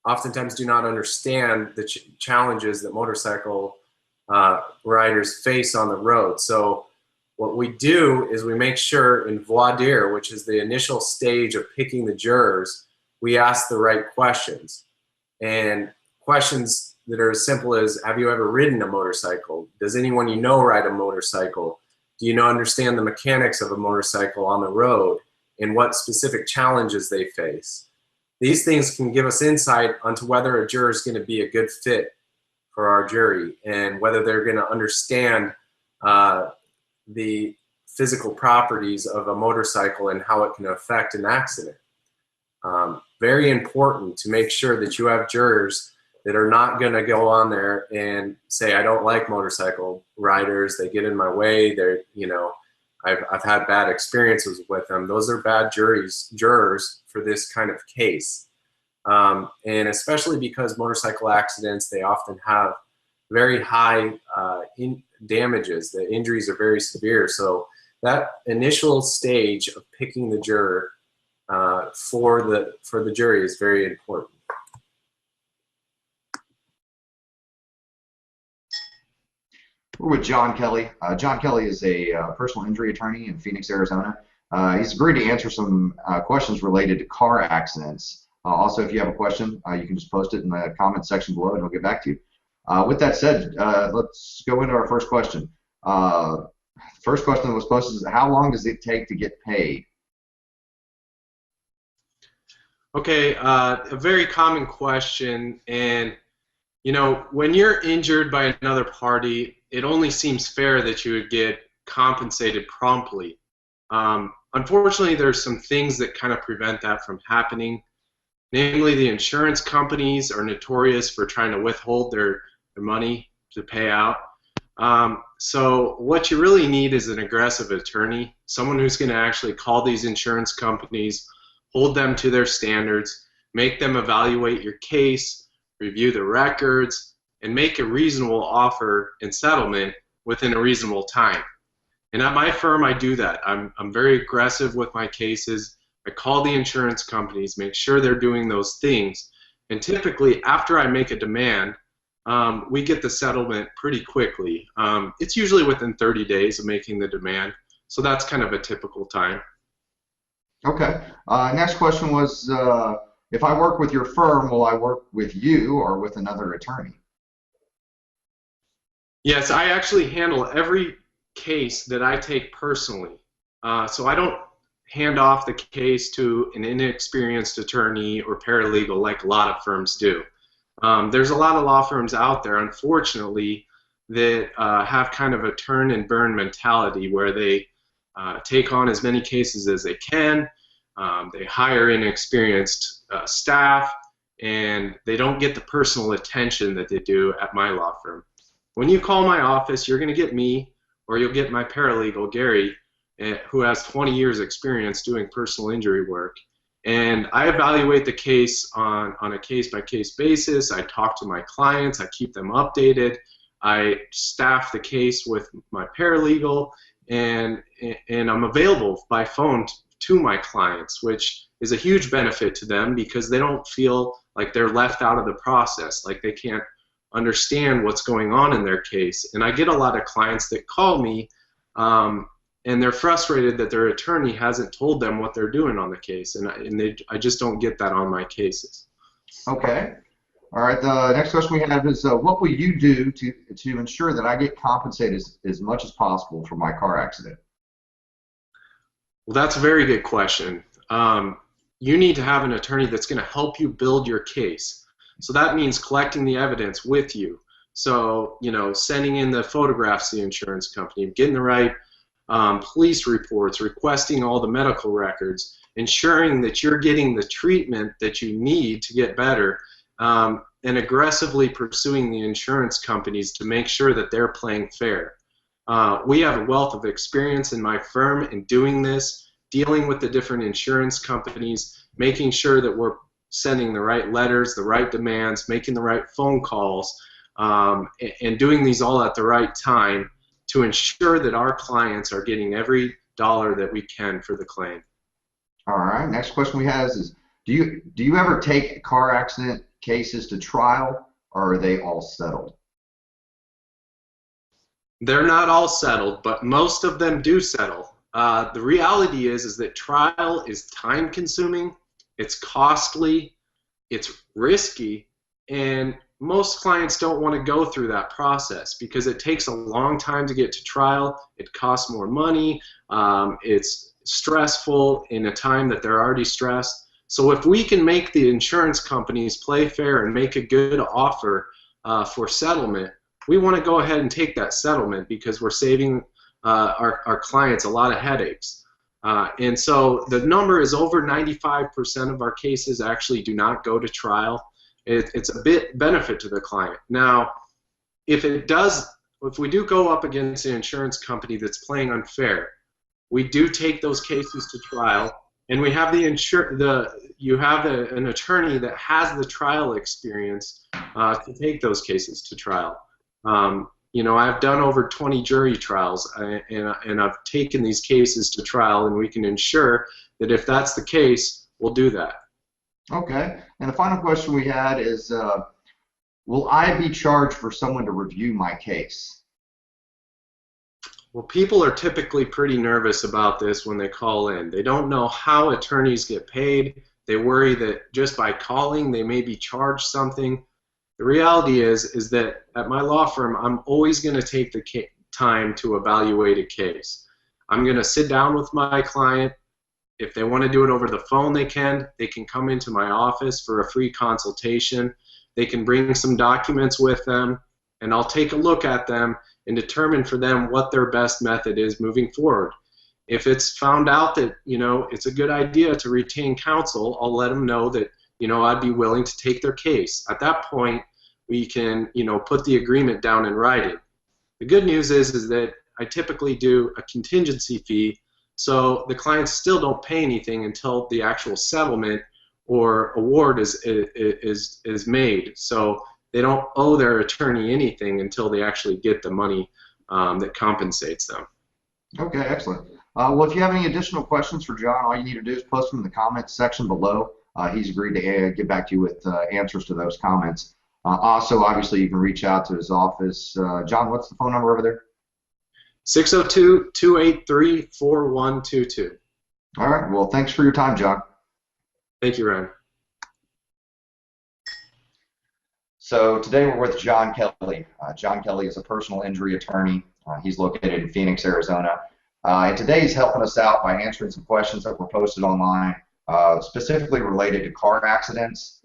oftentimes do not understand the challenges that motorcycle riders face on the road. So what we do is we make sure in voir dire, which is the initial stage of picking the jurors, we ask the right questions. And questions that are as simple as, have you ever ridden a motorcycle? Does anyone you know ride a motorcycle? Do you understand the mechanics of a motorcycle on the road and what specific challenges they face? These things can give us insight onto whether a juror is going to be a good fit for our jury and whether they're going to understand the physical properties of a motorcycle and how it can affect an accident. Very important to make sure that you have jurors that are not going to go on there and say, I don't like motorcycle riders, they get in my way, they're, I've had bad experiences with them. Those are bad jurors for this kind of case. And especially because motorcycle accidents, they often have very high damages. The injuries are very severe. So that initial stage of picking the juror for the jury is very important. We're with John Kelly. John Kelly is a personal injury attorney in Phoenix, Arizona. He's agreed to answer some questions related to car accidents. Also, if you have a question, you can just post it in the comment section below and he'll get back to you. With that said, let's go into our first question. The first question that was posted is, how long does it take to get paid? Okay, a very common question, and you know, when you're injured by another party, it only seems fair that you would get compensated promptly. Unfortunately, there's some things that kind of prevent that from happening. Namely, the insurance companies are notorious for trying to withhold their money to pay out. So what you really need is an aggressive attorney, someone who's going to actually call these insurance companies, hold them to their standards, make them evaluate your case, review the records, and make a reasonable offer and settlement within a reasonable time. And at my firm, I do that. I'm very aggressive with my cases. I call the insurance companies, make sure they're doing those things, and typically after I make a demand, we get the settlement pretty quickly. It's usually within 30 days of making the demand, so that's kind of a typical time. Okay. Next question was, if I work with your firm, will I work with you or with another attorney? Yes, I actually handle every case that I take personally. So I don't hand off the case to an inexperienced attorney or paralegal like a lot of firms do. There's a lot of law firms out there, unfortunately, that have kind of a turn and burn mentality where they take on as many cases as they can. They hire inexperienced staff, and they don't get the personal attention that they do at my law firm. When you call my office, you're going to get me, or you'll get my paralegal, Gary, who has 20 years experience doing personal injury work. And I evaluate the case on a case-by-case basis. I talk to my clients. I keep them updated. I staff the case with my paralegal, and I'm available by phone to my clients, which is a huge benefit to them because they don't feel like they're left out of the process, like they can't understand what's going on in their case. And I get a lot of clients that call me and they're frustrated that their attorney hasn't told them what they're doing on the case, and I just don't get that on my cases. Okay. All right. The next question we have is, what will you do to ensure that I get compensated as much as possible for my car accident? Well, that's a very good question. You need to have an attorney that's going to help you build your case. So that means collecting the evidence with you. So, you know, sending in the photographs to the insurance company, getting the right police reports, requesting all the medical records, ensuring that you're getting the treatment that you need to get better, and aggressively pursuing the insurance companies to make sure that they're playing fair. We have a wealth of experience in my firm in doing this, dealing with the different insurance companies, making sure that we're sending the right letters, the right demands, making the right phone calls, and doing these all at the right time to ensure that our clients are getting every dollar that we can for the claim. All right. Next question we have is, do you ever take car accident cases to trial, or are they all settled? They're not all settled, but most of them do settle. The reality is that trial is time-consuming, it's costly, it's risky, and most clients don't want to go through that process because it takes a long time to get to trial, it costs more money, it's stressful in a time that they're already stressed. So if we can make the insurance companies play fair and make a good offer for settlement, we want to go ahead and take that settlement because we're saving our clients a lot of headaches. And so the number is over 95% of our cases actually do not go to trial. It's a bit benefit to the client. Now, if we do go up against an insurance company that's playing unfair, We do take those cases to trial, and we have you have an attorney that has the trial experience to take those cases to trial. You know, I've done over 20 jury trials, and I've taken these cases to trial, and we can ensure that if that's the case, we'll do that. Okay. And the final question we had is, will I be charged for someone to review my case? Well, people are typically pretty nervous about this when they call in. They don't know how attorneys get paid. They worry that just by calling they may be charged something. The reality is that at my law firm, I'm always going to take the time to evaluate a case. I'm going to sit down with my client. If they want to do it over the phone, they can. They can come into my office for a free consultation. They can bring some documents with them, and I'll take a look at them and determine for them what their best method is moving forward. If it's found out that, you know, it's a good idea to retain counsel, I'll let them know that, you know, I'd be willing to take their case. At that point, we can, you know, put the agreement down in writing. The good news is that I typically do a contingency fee, so the clients still don't pay anything until the actual settlement or award is made. So they don't owe their attorney anything until they actually get the money that compensates them. Okay, excellent. Well, if you have any additional questions for John, all you need to do is post them in the comments section below. He's agreed to get back to you with answers to those comments. Also, obviously, you can reach out to his office. John, what's the phone number over there? 602-283-4122. All right. Well, thanks for your time, John. Thank you, Ryan. So today we're with John Kelly. John Kelly is a personal injury attorney. He's located in Phoenix, Arizona. And today he's helping us out by answering some questions that were posted online, specifically related to car accidents.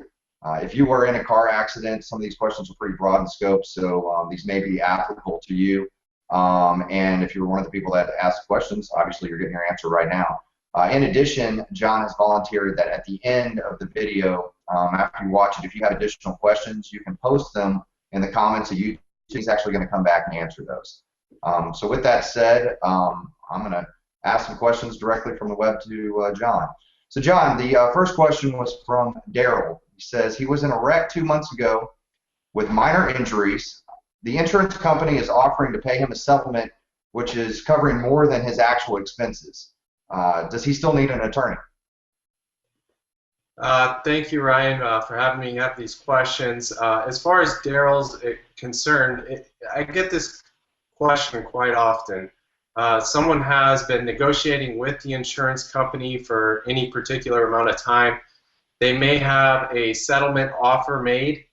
If you were in a car accident, some of these questions are pretty broad in scope, so these may be applicable to you. And if you're one of the people that asked questions, obviously you're getting your answer right now. In addition, John has volunteered that at the end of the video, after you watch it, if you have additional questions, you can post them in the comments of YouTube. He's actually going to come back and answer those. So with that said, I'm going to ask some questions directly from the web to John. So John, the first question was from Daryl. He says he was in a wreck 2 months ago with minor injuries. The insurance company is offering to pay him a supplement which is covering more than his actual expenses. Does he still need an attorney? Thank you, Ryan, for having me have these questions. As far as Daryl's concerned, I get this question quite often. Someone has been negotiating with the insurance company for any particular amount of time. They may have a settlement offer made,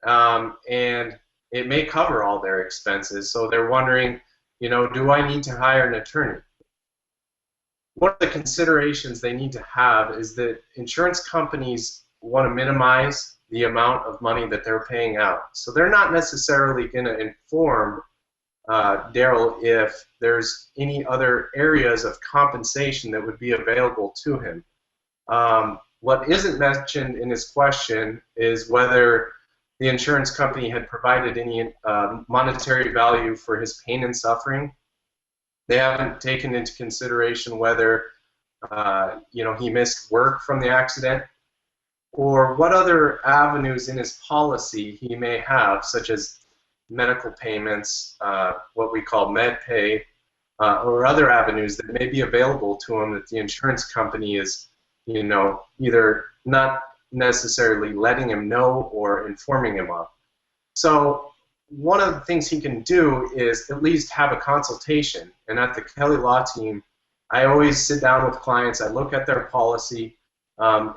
and it may cover all their expenses. So they're wondering, you know, do I need to hire an attorney? One of the considerations they need to have is that insurance companies want to minimize the amount of money that they're paying out. So they're not necessarily going to inform Daryl if there's any other areas of compensation that would be available to him. What isn't mentioned in his question is whether the insurance company had provided any monetary value for his pain and suffering. They haven't taken into consideration whether you know, he missed work from the accident, or what other avenues in his policy he may have, such as medical payments, what we call med pay, or other avenues that may be available to him that the insurance company is, you know, either not necessarily letting him know or informing him of. So one of the things he can do is at least have a consultation. And at the Kelly Law Team, I always sit down with clients, I look at their policy,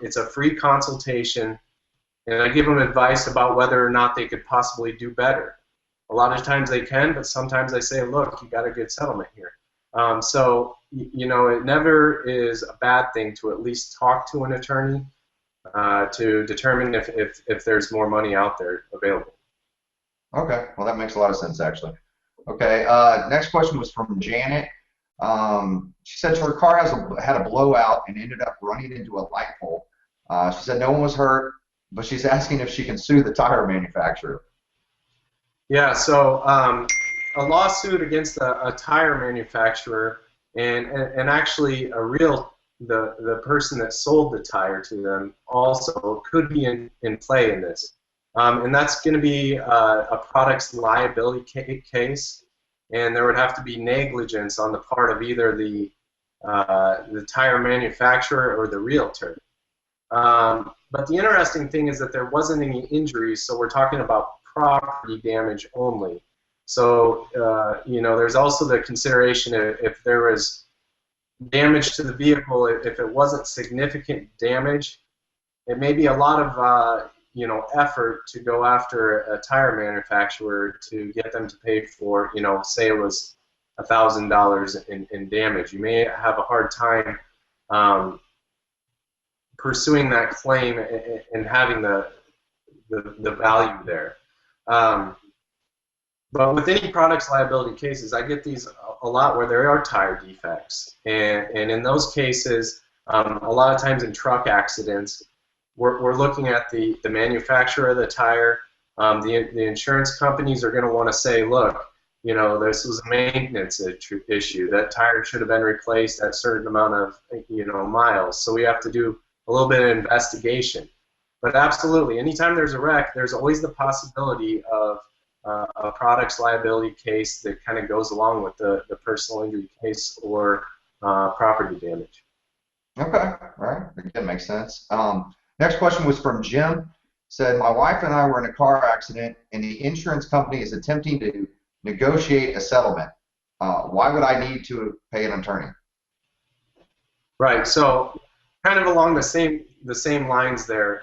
it's a free consultation, and I give them advice about whether or not they could possibly do better. A lot of times they can, but sometimes I say, look, you got a good settlement here. So, you know, it never is a bad thing to at least talk to an attorney to determine if there's more money out there available. Okay, well that makes a lot of sense actually. Okay, next question was from Janet. She said her car had a blowout and ended up running into a light pole. She said no one was hurt, but she's asking if she can sue the tire manufacturer. Yeah, so a lawsuit against a tire manufacturer and actually the person that sold the tire to them also could be in play in this. And that's going to be a product's liability case, and there would have to be negligence on the part of either the tire manufacturer or the realtor. But the interesting thing is that there wasn't any injuries, so we're talking about property damage only. So there's also the consideration if there was damage to the vehicle, if it wasn't significant damage, it may be a lot of effort to go after a tire manufacturer to get them to pay for, say it was $1,000 in damage. You may have a hard time pursuing that claim and having the value there. But with any products liability cases, I get these a lot where there are tire defects, and in those cases, a lot of times in truck accidents, we're looking at the manufacturer of the tire. The insurance companies are going to want to say, look, this was a maintenance issue. That tire should have been replaced at a certain amount of miles. So we have to do a little bit of investigation. But absolutely, anytime there's a wreck, there's always the possibility of a products liability case that kind of goes along with the personal injury case or property damage. Okay, all right, that makes sense. Next question was from Jim. Said, my wife and I were in a car accident, and the insurance company is attempting to negotiate a settlement. Why would I need to pay an attorney? Right. So, kind of along the same lines there.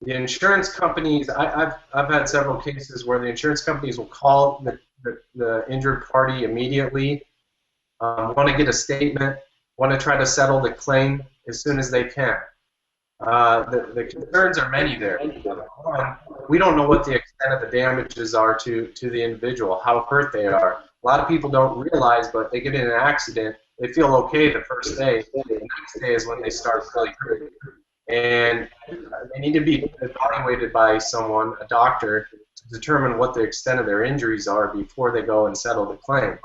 The insurance companies, I've had several cases where the insurance companies will call the injured party immediately, want to get a statement, want to try to settle the claim as soon as they can. The concerns are many there. One, we don't know what the extent of the damages are to the individual, how hurt they are. A lot of people don't realize, but they get in an accident, they feel okay the first day, the next day is when they start really hurting. And they need to be evaluated by someone, a doctor, to determine what the extent of their injuries are before they go and settle the claim.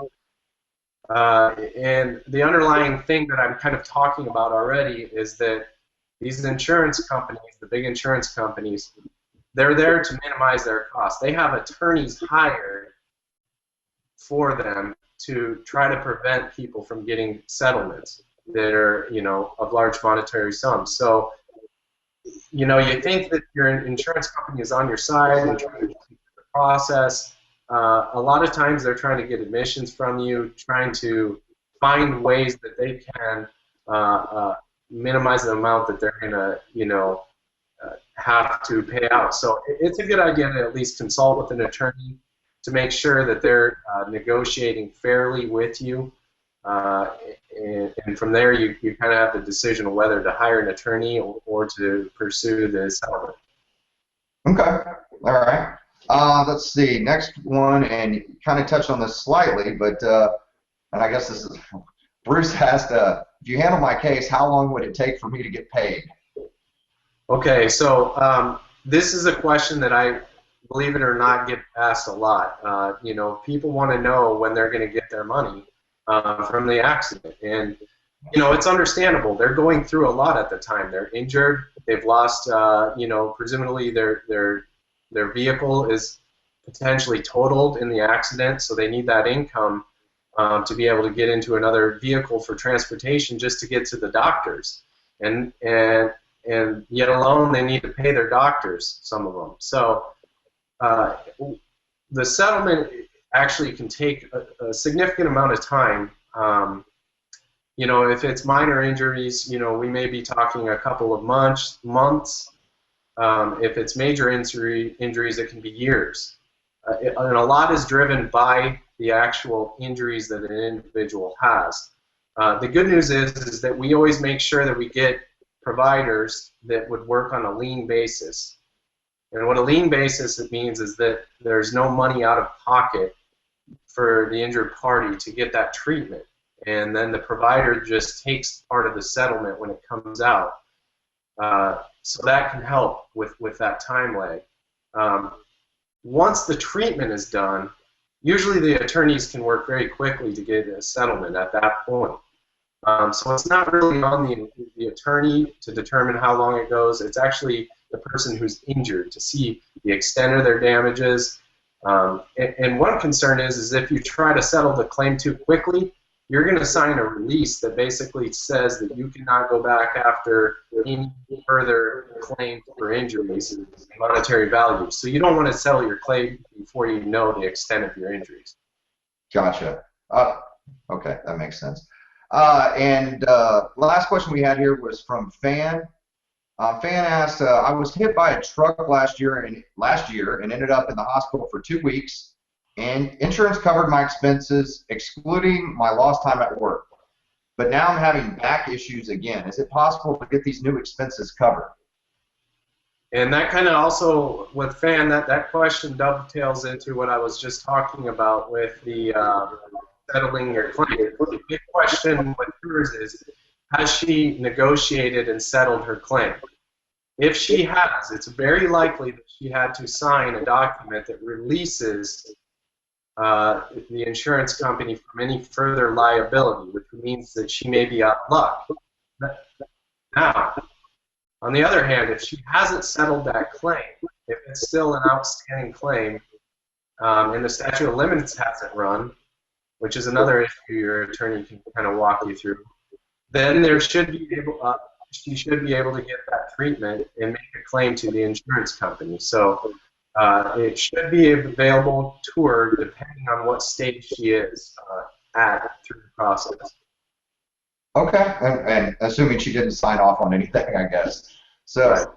And the underlying thing that I'm kind of talking about already is that these insurance companies, the big insurance companies, they're there to minimize their costs. They have attorneys hired for them to try to prevent people from getting settlements that are, of large monetary sums. So, you think that your insurance company is on your side and trying to keep the process. A lot of times they're trying to get admissions from you, trying to find ways that they can minimize the amount that they're going to, have to pay out. So it's a good idea to at least consult with an attorney to make sure that they're negotiating fairly with you. And from there, you kind of have the decision of whether to hire an attorney or to pursue the settlement. Okay, all right. Let's see, next one, and you kind of touched on this slightly, but and I guess this is, Bruce asked, if you handle my case, how long would it take for me to get paid? Okay, so this is a question that I, believe it or not, get asked a lot. People want to know when they're going to get their money from the accident, and it's understandable. They're going through a lot at the time. They're injured. They've lost, presumably their vehicle is potentially totaled in the accident, so they need that income to be able to get into another vehicle for transportation just to get to the doctors, and yet alone they need to pay their doctors, some of them. So the settlement actually can take a significant amount of time. If it's minor injuries, we may be talking a couple of months. If it's major injuries, it can be years. And a lot is driven by the actual injuries that an individual has. The good news is that we always make sure that we get providers that would work on a lien basis. And what a lien basis it means is that there's no money out of pocket for the injured party to get that treatment. And then the provider just takes part of the settlement when it comes out. So that can help with that time lag. Once the treatment is done, usually the attorneys can work very quickly to get a settlement at that point. So it's not really on the attorney to determine how long it goes. It's actually the person who's injured to see the extent of their damages. And one concern is if you try to settle the claim too quickly, you're going to sign a release that basically says that you cannot go back after any further claims for injuries and monetary value. So you don't want to settle your claim before you know the extent of your injuries. Gotcha. Okay, that makes sense. Last question we had here was from Fan. Fan asked, I was hit by a truck last year and ended up in the hospital for 2 weeks, and insurance covered my expenses, excluding my lost time at work. But now I'm having back issues again. Is it possible to get these new expenses covered? And that kind of also, with Fan, that question dovetails into what I was just talking about with the settling your claim. The big question with hers is, has she negotiated and settled her claim? If she has, it's very likely that she had to sign a document that releases the insurance company from any further liability, which means that she may be out of luck. Now, on the other hand, if she hasn't settled that claim, if it's still an outstanding claim, and the statute of limits hasn't run, which is another issue your attorney can kind of walk you through, then she should be able to get that treatment and make a claim to the insurance company. So it should be available to her depending on what stage she is at through the process. Okay, and assuming she didn't sign off on anything, I guess. So, right.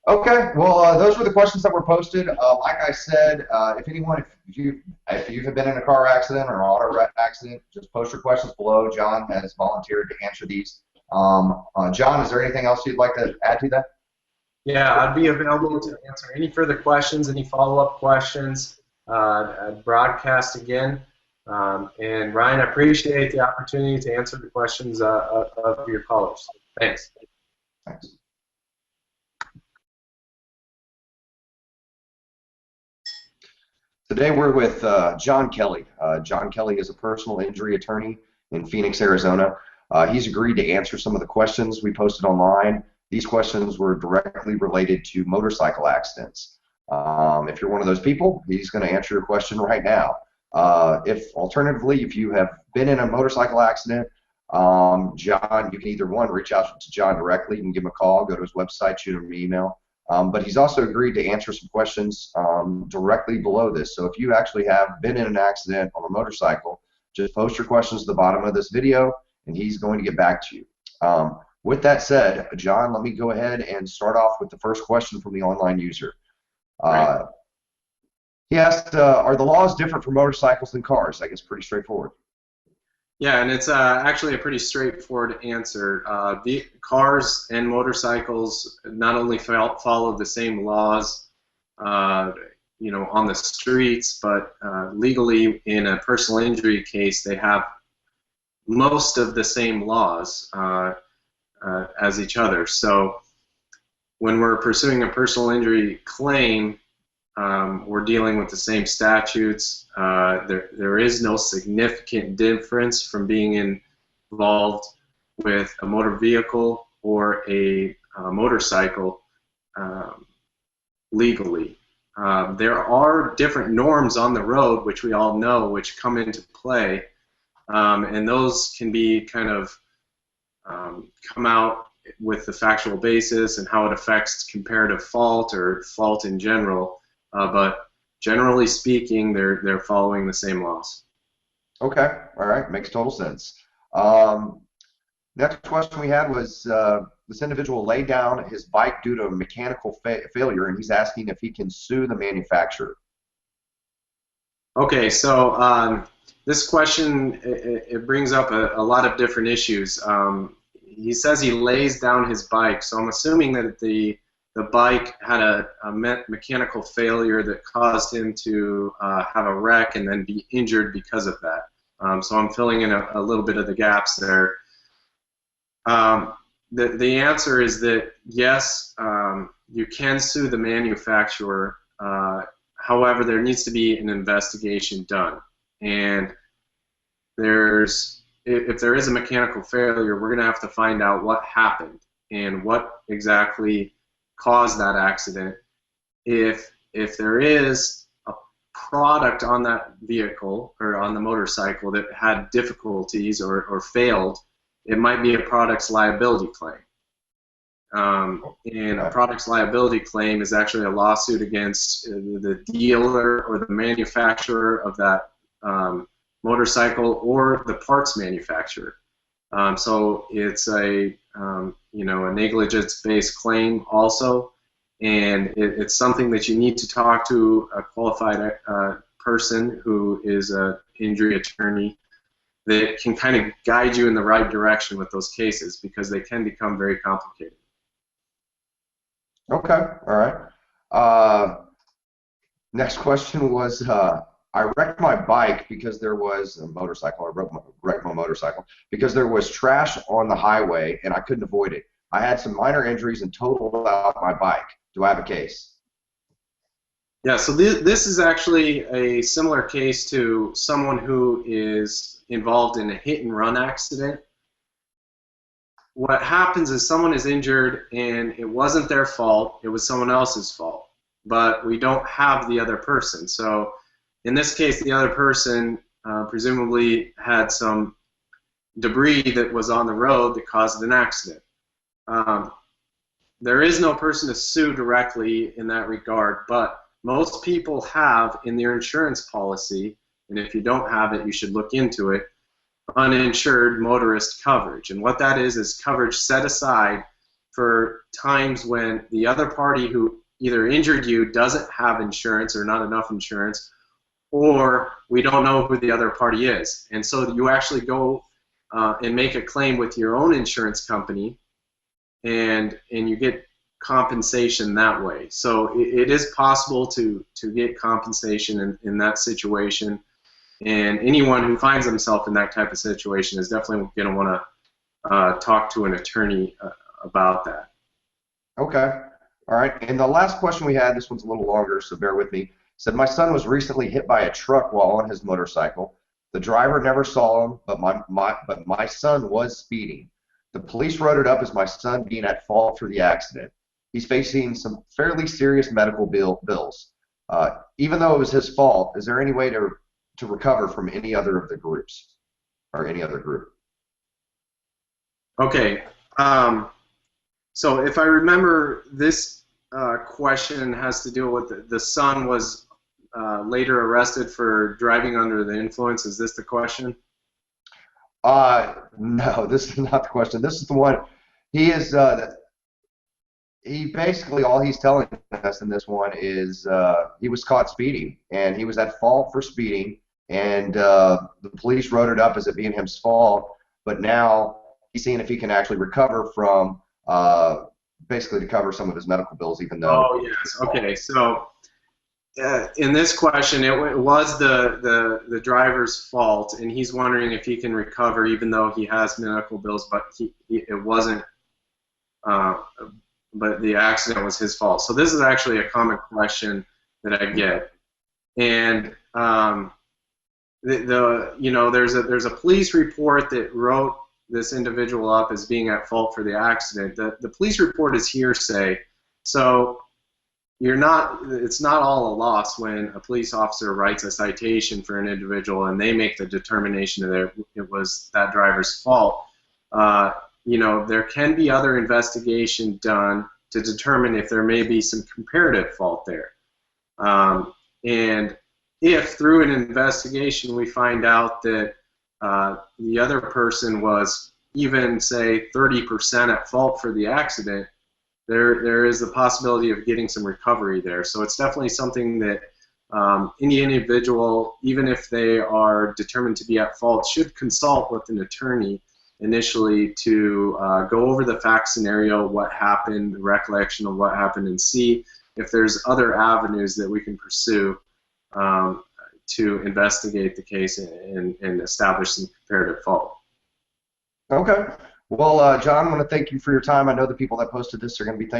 Okay, well, those were the questions that were posted. Like I said, if you have been in a car accident or an auto accident, just post your questions below. John has volunteered to answer these. John, is there anything else you'd like to add to that? Yeah, I'd be available to answer any further questions, any follow-up questions. I'd broadcast again. And Ryan, I appreciate the opportunity to answer the questions of your callers. Thanks. Thanks. Today we're with John Kelly. John Kelly is a personal injury attorney in Phoenix, Arizona. He's agreed to answer some of the questions we posted online. These questions were directly related to motorcycle accidents. If you're one of those people, he's going to answer your question right now. Alternatively, if you have been in a motorcycle accident, John, you can either reach out to John directly, you can give him a call, go to his website, shoot him an email. But he's also agreed to answer some questions directly below this. So if you actually have been in an accident on a motorcycle, just post your questions at the bottom of this video, and he's going to get back to you. With that said, John, let me go ahead and start off with the first question from the online user. Right. He asked, are the laws different for motorcycles than cars? I guess pretty straightforward. Yeah, and it's actually a pretty straightforward answer. The cars and motorcycles not only follow the same laws, on the streets, but legally in a personal injury case, they have most of the same laws as each other. So when we're pursuing a personal injury claim, we're dealing with the same statutes. There is no significant difference from being involved with a motor vehicle or a motorcycle legally. There are different norms on the road, which we all know, which come into play, and those can be kind of come out with the factual basis and how it affects comparative fault or fault in general. But generally speaking, they're following the same laws. Okay, all right, makes total sense. Next question we had was this individual laid down his bike due to a mechanical failure, and he's asking if he can sue the manufacturer. Okay, so this question it brings up a lot of different issues. He says he lays down his bike, so I'm assuming that the bike had a mechanical failure that caused him to have a wreck and then be injured because of that. So I'm filling in a little bit of the gaps there. The answer is that yes, you can sue the manufacturer. However, there needs to be an investigation done. And if there is a mechanical failure, we're going to have to find out what happened and what exactly caused that accident. If there is a product on that vehicle or on the motorcycle that had difficulties or failed, it might be a product's liability claim. And a product's liability claim is actually a lawsuit against the dealer or the manufacturer of that motorcycle or the parts manufacturer. So it's a a negligence-based claim also, and it's something that you need to talk to a qualified person who is an injury attorney that can kind of guide you in the right direction with those cases, because they can become very complicated. Okay, all right. Next question was, I wrecked my bike because there was a motorcycle. I wrecked my motorcycle because there was trash on the highway and I couldn't avoid it. I had some minor injuries and totaled out my bike. Do I have a case? Yeah, so this is actually a similar case to someone who is involved in a hit and run accident. What happens is someone is injured and it wasn't their fault, it was someone else's fault, but we don't have the other person. So in this case, the other person presumably had some debris that was on the road that caused an accident. There is no person to sue directly in that regard, but most people have in their insurance policy, and if you don't have it, you should look into it, uninsured motorist coverage. And what that is coverage set aside for times when the other party who either injured you doesn't have insurance or not enough insurance, or we don't know who the other party is. And so you actually go and make a claim with your own insurance company, and you get compensation that way. So it is possible to get compensation in that situation. And anyone who finds themselves in that type of situation is definitely going to want to talk to an attorney about that. Okay. All right. And the last question we had, this one's a little longer, so bear with me. Said, my son was recently hit by a truck while on his motorcycle. The driver never saw him, but my son was speeding. The police wrote it up as my son being at fault for the accident. He's facing some fairly serious medical bills. Even though it was his fault, is there any way to recover from any other of the groups or any other group? Okay. So if I remember, this question has to do with the son was later arrested for driving under the influence. Is this the question? No, this is not the question. This is the one. He is. He basically, all he's telling us in this one is he was caught speeding and he was at fault for speeding, and the police wrote it up as it being his fault. But now he's seeing if he can actually recover from basically to cover some of his medical bills, even though. Oh yes. Okay. So in this question, it was the driver's fault, and he's wondering if he can recover, even though he has medical bills, but it wasn't. But the accident was his fault. So this is actually a common question that I get, and there's a police report that wrote this individual up as being at fault for the accident. The police report is hearsay, so it's not all a loss when a police officer writes a citation for an individual and they make the determination that it was that driver's fault. There can be other investigation done to determine if there may be some comparative fault there. And if through an investigation we find out that the other person was even, say, 30% at fault for the accident, there is the possibility of getting some recovery there. So it's definitely something that any individual, even if they are determined to be at fault, should consult with an attorney initially to go over the fact scenario, what happened, the recollection of what happened, and see if there's other avenues that we can pursue to investigate the case and establish some comparative fault. Okay. Well, John, I want to thank you for your time. I know the people that posted this are going to be thankful.